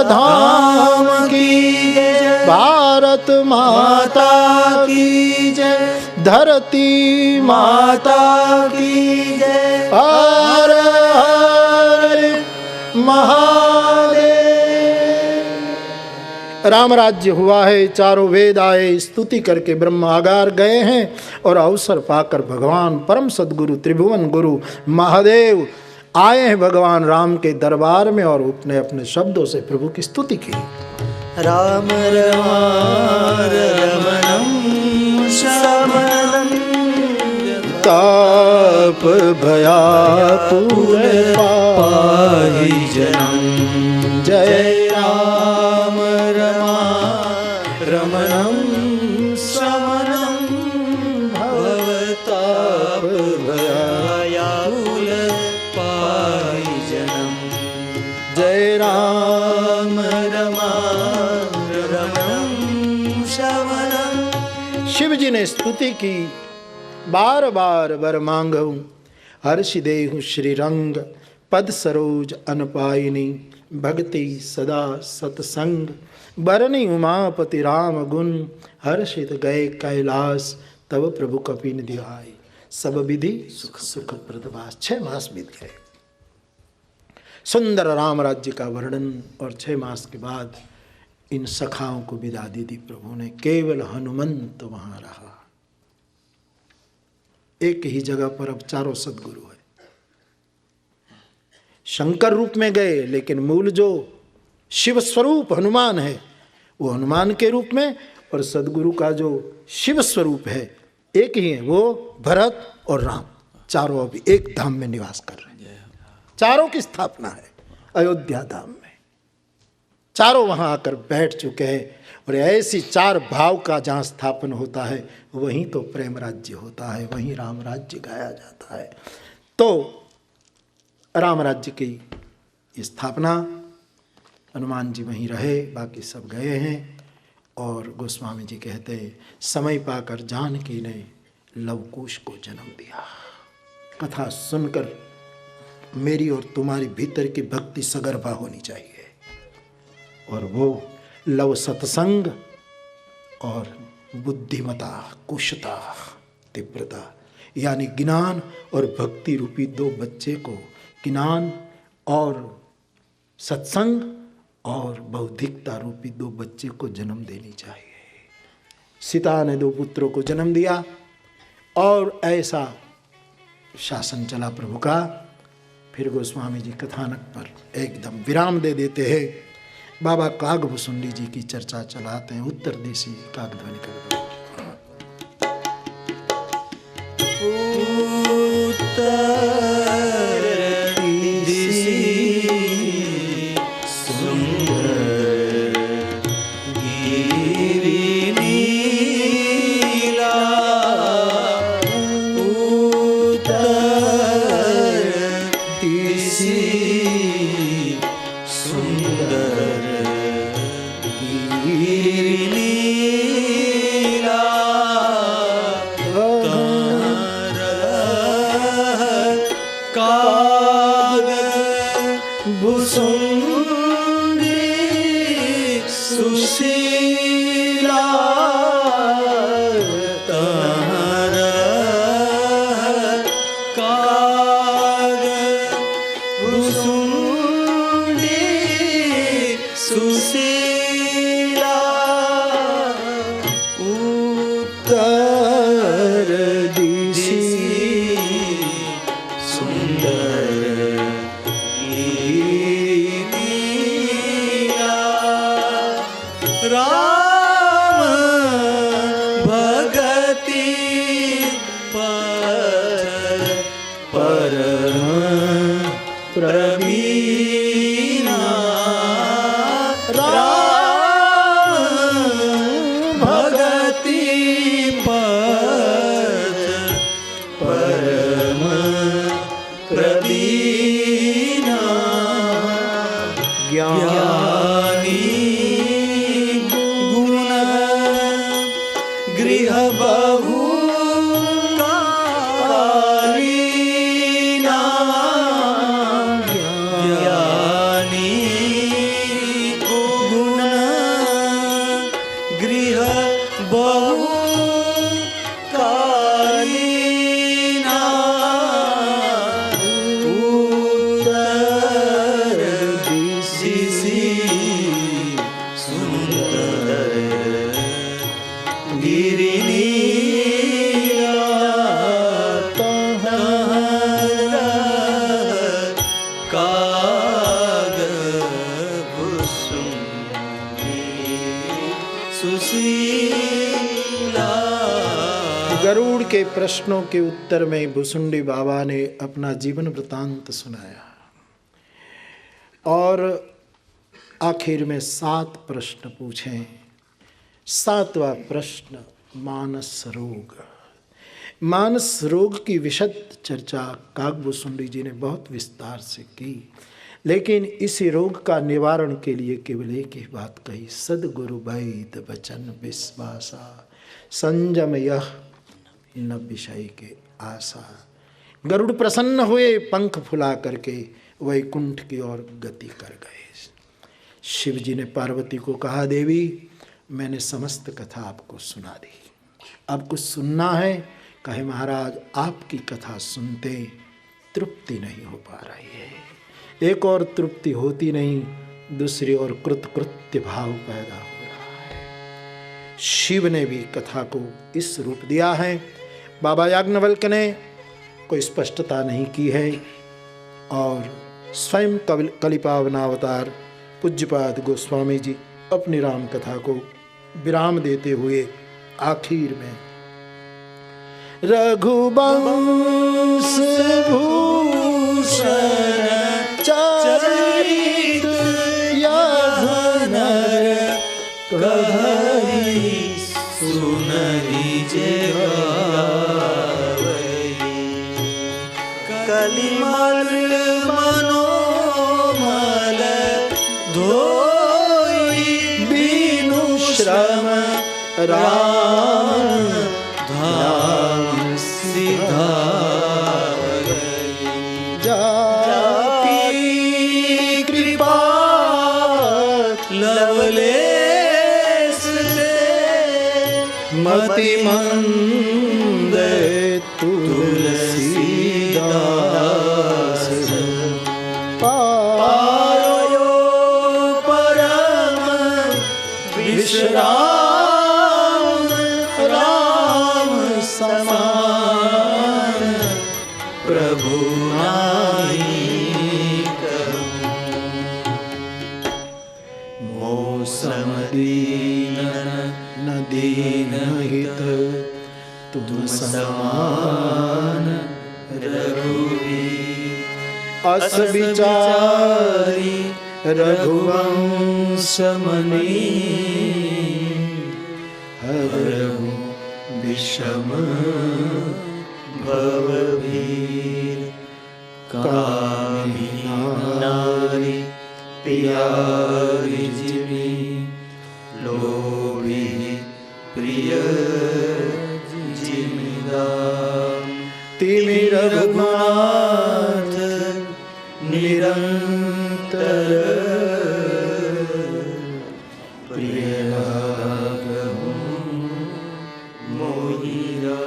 धाम की जय, भारत माता की जय, धरती माता की जय, हर हर महादेव। राम राज्य हुआ है, चारों वेद आए, स्तुति करके ब्रह्म आगार गए हैं, और अवसर पाकर भगवान परम सद्गुरु त्रिभुवन गुरु महादेव आए हैं भगवान राम के दरबार में, और उसने अपने शब्दों से प्रभु की स्तुति की। राम रमणम शमनम ताप भयाकुल पाहि जनम। जय राम रमणम शमनम भवताप भयाकुल पाहि जनम। जय राम रमणम शमनम। शिव जी ने स्तुति की, बार बार वर मांगूं, हर्षि देहु श्री रंग, पद सरोज अनपायिनी, भक्ति सदा सतसंग, बरनी उमापति राम गुण, हर्षित गए कैलाश, तब प्रभु कपिन दिहाई, सब विधि सुख सुख प्रदवास। 6 मास बीत गए। सुंदर राम राज्य का वर्णन, और 6 मास के बाद इन सखाओं को विदा दे दी प्रभु ने। केवल हनुमंत वहां रहा। एक ही जगह पर अब चारों सद्गुरु है। शंकर रूप में गए, लेकिन मूल जो शिव स्वरूप हनुमान है, वो हनुमान के रूप में, और सद्गुरु का जो शिव स्वरूप है एक ही है, वो भरत और राम। चारों अभी एक धाम में निवास कर रहे हैं। चारों की स्थापना है अयोध्या धाम में, चारों वहां आकर बैठ चुके हैं। और ऐसी चार भाव का जहाँ स्थापन होता है वहीं तो प्रेम राज्य होता है, वहीं राम राज्य गाया जाता है। तो राम राज्य की स्थापना हनुमान जी वहीं रहे, बाकी सब गए हैं। और गोस्वामी जी कहते हैं, समय पाकर जानकी ने लवकुश को जन्म दिया। कथा सुनकर मेरी और तुम्हारी भीतर की भक्ति सगर्भा होनी चाहिए, और वो लव सत्संग और बुद्धिमता, कुशता, तीव्रता, यानी ज्ञान और भक्ति रूपी दो बच्चे को, ज्ञान और सत्संग और बौद्धिकता रूपी दो बच्चे को जन्म देनी चाहिए। सीता ने दो पुत्रों को जन्म दिया और ऐसा शासन चला प्रभु का। फिर गोस्वामी जी कथानक पर एकदम विराम दे देते हैं। बाबा कागभूषुंडी जी की चर्चा चलाते हैं। उत्तर देशी कागध्वनि कर दो। गरुड़ के प्रश्नों के उत्तर में भुसुंडी बाबा ने अपना जीवन वृतांत सुनाया और आखिर में 7 प्रश्न पूछे। 7वां प्रश्न मानस रोग। मानस रोग की विशद चर्चा कागभूषुंडी जी ने बहुत विस्तार से की, लेकिन इसी रोग का निवारण के लिए केवल एक ही बात कही, सद्गुरु वैद वचन विश्वासा संयम यह न विषय के आशा। गरुड़ प्रसन्न हुए, पंख फुला करके वैकुंठ की ओर गति कर गए। शिव जी ने पार्वती को कहा, देवी मैंने समस्त कथा आपको सुना दी, अब कुछ सुनना है। कहे महाराज आपकी कथा सुनते तृप्ति नहीं हो पा रही है, एक और तृप्ति होती नहीं, दूसरी ओर कृतकृत्य भाव पैदा हो रहा है। शिव ने भी कथा को इस रूप दिया है। बाबा याज्ञवल्क्य ने कोई स्पष्टता नहीं की है और स्वयं कलिपावनावतार पूज्यपाद गोस्वामी जी अपनी राम कथा को विराम देते हुए आखिर में रघुवंश भूषण चरित यह नर कहई सुनरी जे गावई। कलिमल मनोमल धोई बीनु श्रम राम धाम सिधारई। जाति कृपा लवलेश मति मंद तुलसीदास पायो परम विश्राम राम समान प्रभु नाई कहूँ। मौसम दीन न दीन हित तुम समान रघुवीर। अस विचारी रघुवंश मनी हरहु विषम भवभीर। कामिनी नारी प्यारी जीवी लोभी प्रिय जिमिदार। तिमि रघुनाथ निरंतर प्रिय लागहु मोहिरा।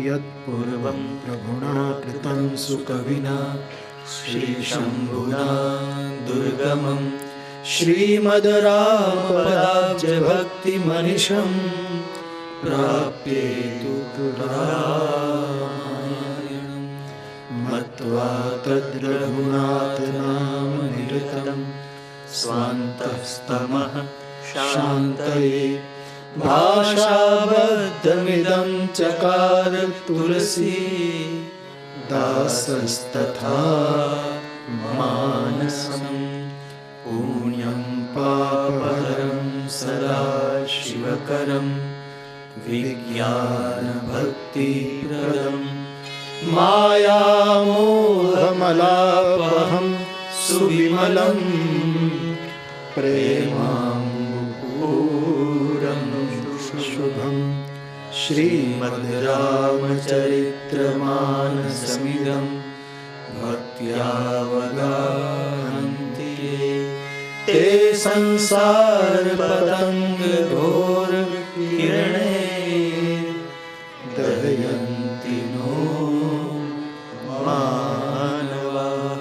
यत्पूर्वं प्रभुना कृतं सुकविना श्रीशम्भुना दुर्गमं श्रीमद्रामपदाब्जभक्तिमनिशं प्राप्येतु रामायणं। मत्वा तद्रघुनाथनामनिरतं स्वान्तस्तमः शान्तये भाषाबद्धमिदं चकार तुलसी दासस्तथा मानसं। पुण्यं पापहरं सदा शिवकरं विज्ञानभक्तिप्रदं। मायामोहमलापहं सुविमलं प्रेमाम्बुपूरं शुभं श्रीमद्रामचरित्रमानसमिदं भक्त्यावगाहन्ति ये। ते संसारपतङ्गघोरकिरणे दहयन्ति नो मानवाः।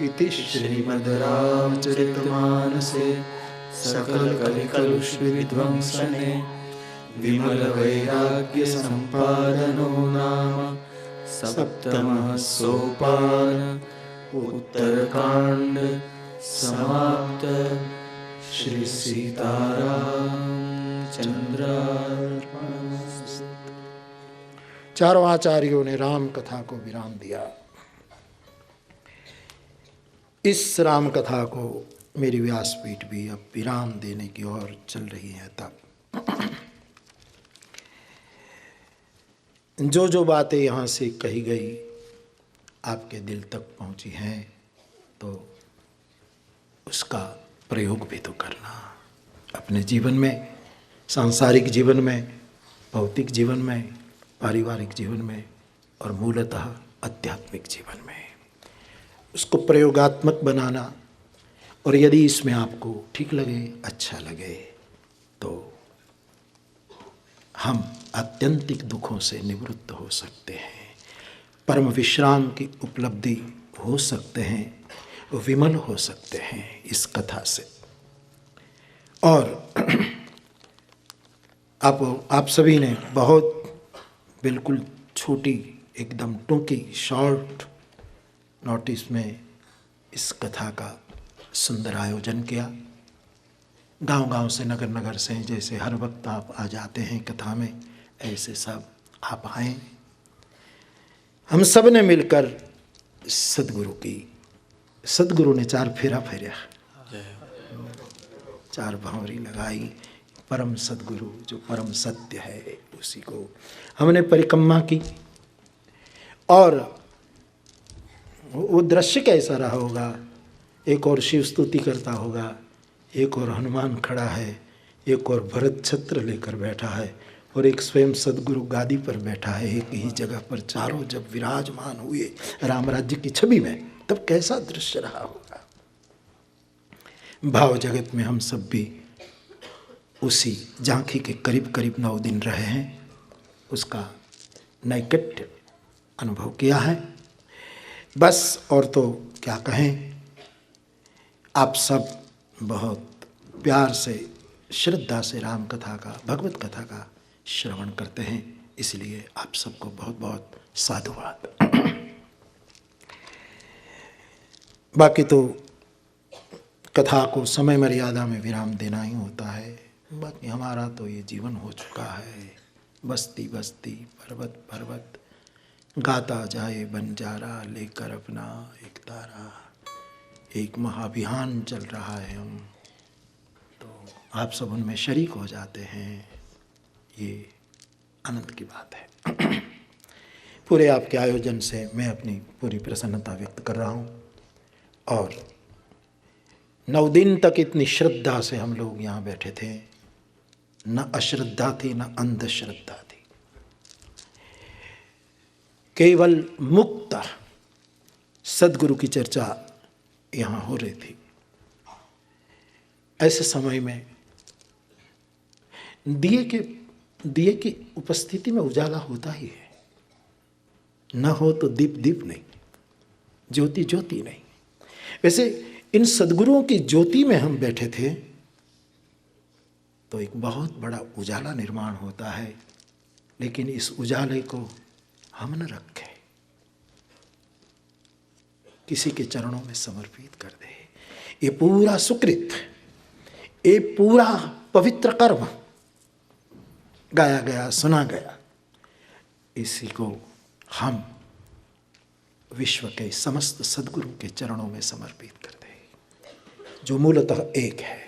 इति श्रीमद्रामचरितमानसे सकलकलिकलुषविध्वंसने विमलवैराग्यसम्पादनो नाम सप्तमः सोपान। उत्तरकांड समाप्त। श्री सीतारामचंद्रार्पणमस्तु। चारों आचार्यों ने राम कथा को विराम दिया। इस राम कथा को मेरी व्यासपीठ भी अब विराम देने की ओर चल रही है। तब जो जो बातें यहाँ से कही गई आपके दिल तक पहुँची हैं तो उसका प्रयोग भी तो करना अपने जीवन में, सांसारिक जीवन में, भौतिक जीवन में, पारिवारिक जीवन में और मूलतः आध्यात्मिक जीवन में उसको प्रयोगात्मक बनाना। और यदि इसमें आपको ठीक लगे, अच्छा लगे तो हम आत्यंतिक दुखों से निवृत्त हो सकते हैं, परम विश्राम की उपलब्धि हो सकते हैं, विमल हो सकते हैं इस कथा से। और आप सभी ने बहुत बिल्कुल छोटी, एकदम टूंकी, शॉर्ट नोटिस में इस कथा का सुंदर आयोजन किया। गांव-गांव से, नगर नगर से, जैसे हर वक्त आप आ जाते हैं कथा में, ऐसे सब आप आए, हम सब ने मिलकर सदगुरु ने 4 फेरा फेरा, 4 भावरी लगाई। परम सदगुरु जो परम सत्य है उसी को हमने परिक्रमा की। और वो दृश्य कैसा रहा होगा, एक और शिव स्तुति करता होगा, एक और हनुमान खड़ा है, एक और भरत छत्र लेकर बैठा है, और एक स्वयं सदगुरु गादी पर बैठा है। एक ही जगह पर चारों जब विराजमान हुए राम राज्य की छवि में, तब कैसा दृश्य रहा होगा। भाव जगत में हम सब भी उसी झांकी के करीब करीब 9 दिन रहे हैं, उसका नैकट्य अनुभव किया है। बस और तो क्या कहें, आप सब बहुत प्यार से श्रद्धा से राम कथा का, भगवत कथा का श्रवण करते हैं, इसलिए आप सबको बहुत बहुत साधुवाद। बाकी तो कथा को समय मर्यादा में विराम देना ही होता है। बाकी हमारा तो ये जीवन हो चुका है, बस्ती बस्ती पर्वत पर्वत, गाता जाए बंजारा लेकर अपना एक तारा। एक महाअभियान चल रहा है, हम तो आप सब उनमें शरीक हो जाते हैं, ये आनंद की बात है। पूरे आपके आयोजन से मैं अपनी पूरी प्रसन्नता व्यक्त कर रहा हूँ। और 9 दिन तक इतनी श्रद्धा से हम लोग यहाँ बैठे थे, न अश्रद्धा थी न अंधश्रद्धा थी, केवल मुक्त सदगुरु की चर्चा यहाँ हो रही थी। ऐसे समय में दिए की उपस्थिति में उजाला होता ही है, न हो तो दीप दीप नहीं, ज्योति ज्योति नहीं। वैसे इन सदगुरुओं की ज्योति में हम बैठे थे तो एक बहुत बड़ा उजाला निर्माण होता है, लेकिन इस उजाले को हम न रखें, किसी के चरणों में समर्पित कर दे। ये पूरा सुकृत, ये पूरा पवित्र कर्म गाया गया, सुना गया, इसी को हम विश्व के समस्त सदगुरु के चरणों में समर्पित कर दें, जो मूलतः एक है।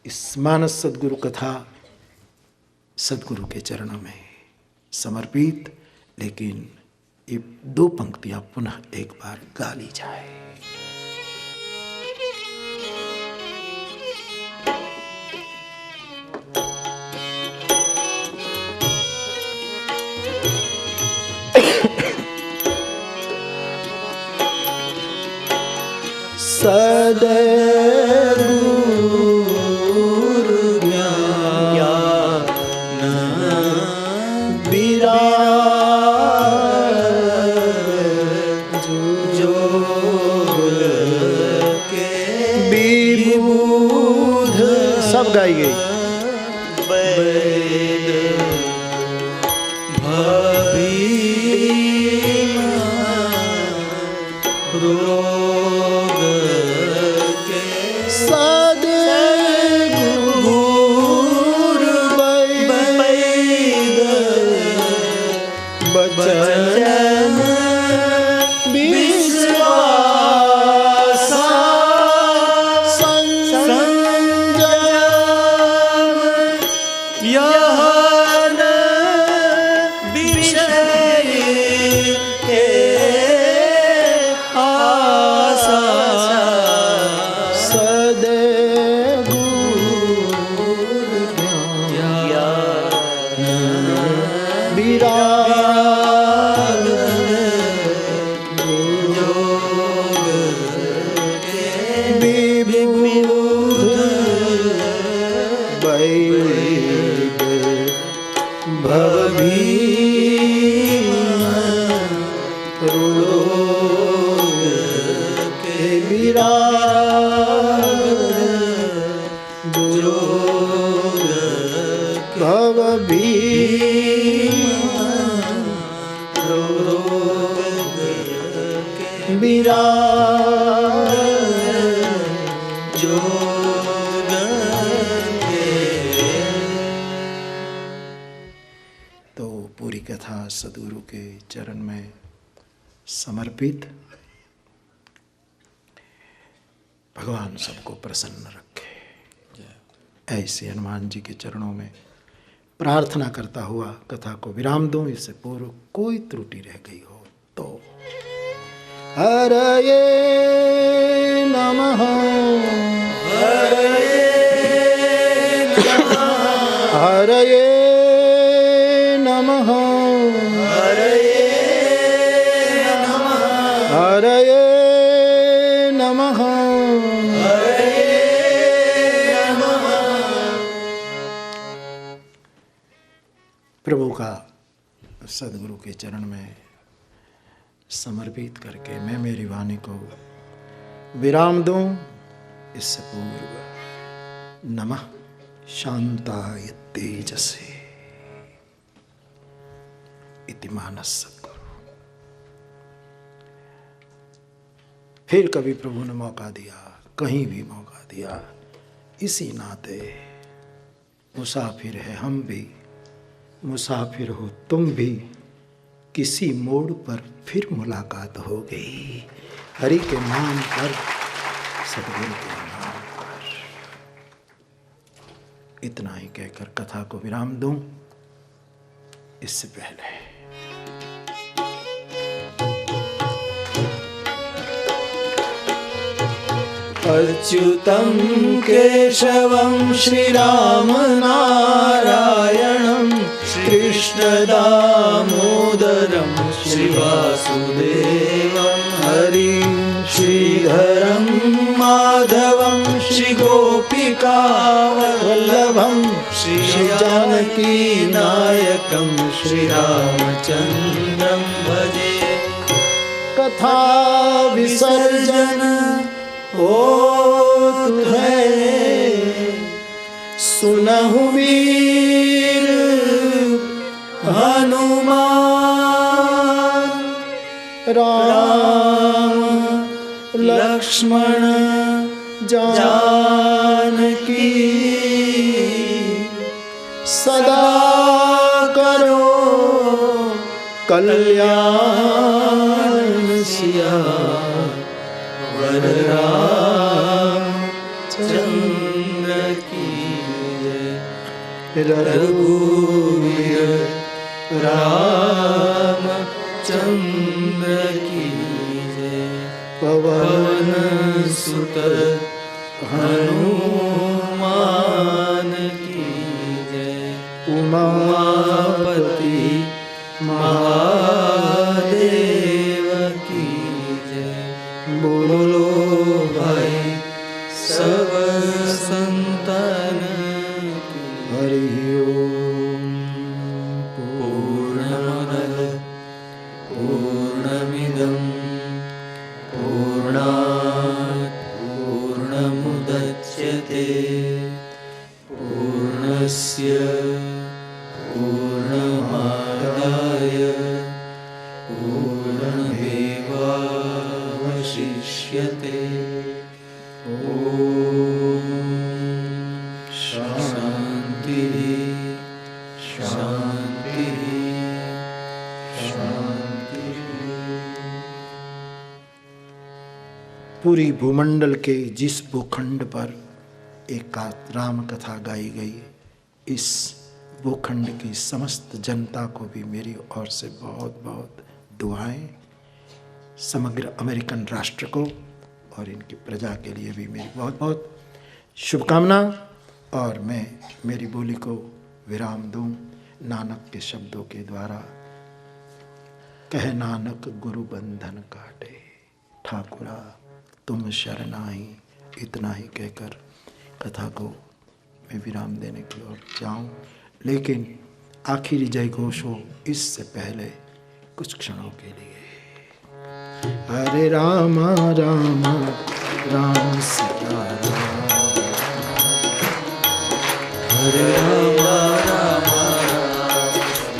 इस मानस सदगुरु कथा सदगुरु के चरणों में समर्पित। लेकिन ये 2 पंक्तियां पुनः एक बार गा ली जाए। सद्गुरु ज्ञान विराज जोग के विबुध, सब गाइए। तो पूरी कथा सद्गुरु के चरण में समर्पित। भगवान सबको प्रसन्न रखे। ऐसे हनुमान जी के चरणों में प्रार्थना करता हुआ कथा को विराम दूं। इससे पूर्व कोई त्रुटि रह गई हो तो हरये नमः, हरये नमः, हरये नमः, हरये नमः, हरये नमः, हरये नमः। प्रभु का सद्गुरु के चरण में समर्पित करके मैं मेरी वाणी को विराम दूं। इससे पूर्व नमः शांताय तेजसे इति मानस सद्गुरु। फिर कभी प्रभु ने मौका दिया, कहीं भी मौका दिया, इसी नाते मुसाफिर है हम भी, मुसाफिर हो तुम भी, किसी मोड़ पर फिर मुलाकात हो गई। हरि के नाम पर, सद्गुरु के नाम पर। इतना ही कहकर कथा को विराम दूं। इससे पहले अच्युतं केशवं श्रीराम नारायणं कृष्ण दामोदरं श्रीवासुदेवं हरिं श्रीधरं माधवं श्रीगोपिका वल्लभं श्रीजानकी नायकं श्रीरामचन्द्रं भजे। कथा विसर्जन होत है सुनहु वीर हनुमान, राम लक्ष्मण जानकी सदा करो कल्याण सिया वर रामचंद्र की जय। रघुवीर रामचंद्र की जय। पवन सुत हनुमान की जय। उमापति महादेव की जय। बोलो भाई सब संतन की। हरि ओम। पूर्णमदः पूर्णमिदं पूर्णात् पूर्णमुदच्यते पूर्णस्य पूर्णमादाय पूर्णमेवावशिष्यते। ॐ शान्ति शान्ति शान्ति। पूरी भूमंडल के जिस भूखंड पर एक राम कथा गाई गई, इस भूखंड की समस्त जनता को भी मेरी ओर से बहुत बहुत दुआएं। समग्र अमेरिकन राष्ट्र को और इनकी प्रजा के लिए भी मेरी बहुत बहुत शुभकामना। और मैं मेरी बोली को विराम दूं नानक के शब्दों के द्वारा। कह नानक गुरु बंधन काटे, ठाकुरा तुम शरणाई। इतना ही कहकर कथा को मैं विराम देने की ओर जाऊं, लेकिन आखिरी जय घोष हो इससे पहले कुछ क्षणों के लिए। हरे राम राम राम सीता राम, हरे राम राम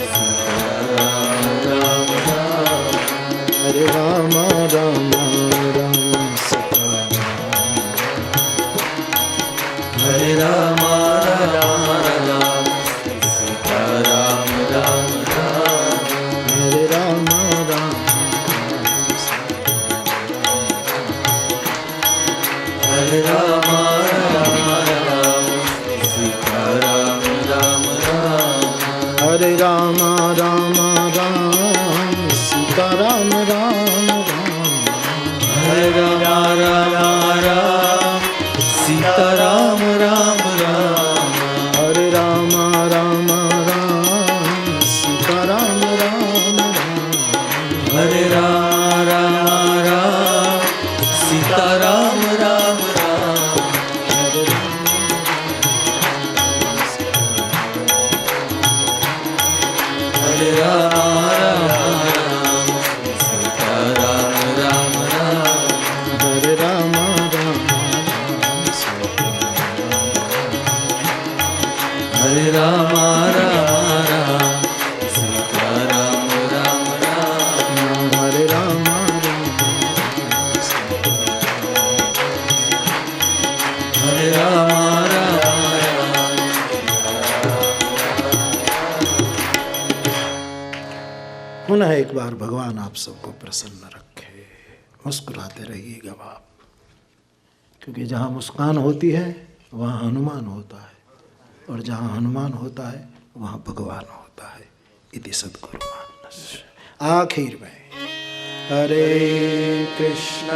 सीता राम राम, हरे राम राम राम सीता राम, हरे राम राम सीता राम राम। राम राम सीता राम राम राम। हरे राम राम सीता राम राम राम। हरे राम राम राम सीता राम राम राम। हरे राम राम सीता राम राम राम। हरे राम सीता राम राम राम। हरे राम राम हरे राम सीता राम राम राम। हरे राम हरे राम पुनः एक बार भगवान आप सबको प्रसन्न रखे। मुस्कुराते रहिएगा आप, क्योंकि जहाँ मुस्कान होती है वहाँ हनुमान होता है, और जहाँ हनुमान होता है वहाँ भगवान होता है। इति सद्गुरु मानस। आखिर में हरे कृष्ण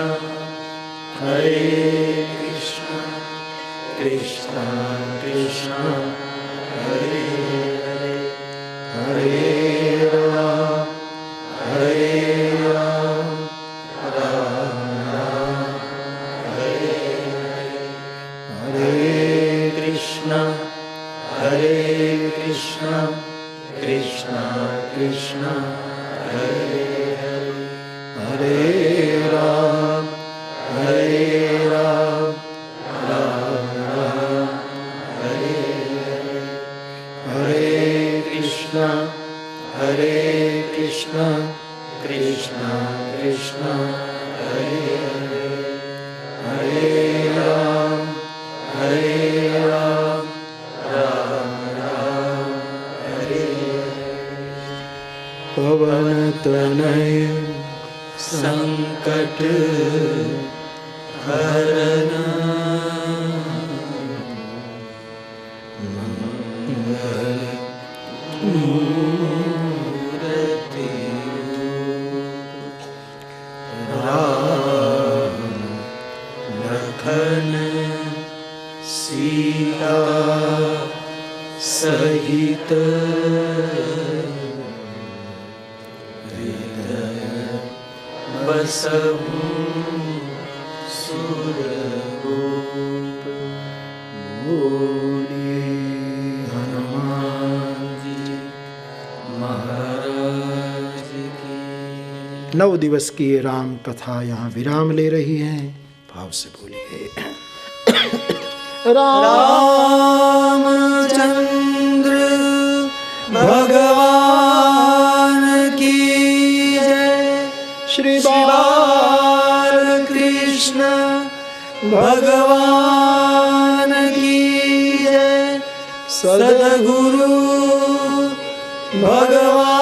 कृष्ण कृष्ण हरे हरे, हरे राम राम राम हरे हरे। हरे कृष्ण कृष्ण कृष्ण हरे हरे, हरे राम राम राम हरे हरे। हरे कृष्ण कृष्ण कृष्ण हरे हरे, हरे राम राम राम हरे हरे। पवन तनय संकट हरन मंगल मूर्ति राम लखन सीता सहित बसहु सुरगोप। बोलिए हनुमान जी महाराज की। 9 दिवस की ये राम कथा यहाँ विराम ले रही है। भाव से बोलिए रामचंद्र भगवान की जय। श्री बालकृष्ण भगवान की जय। सद्गुरु भगवान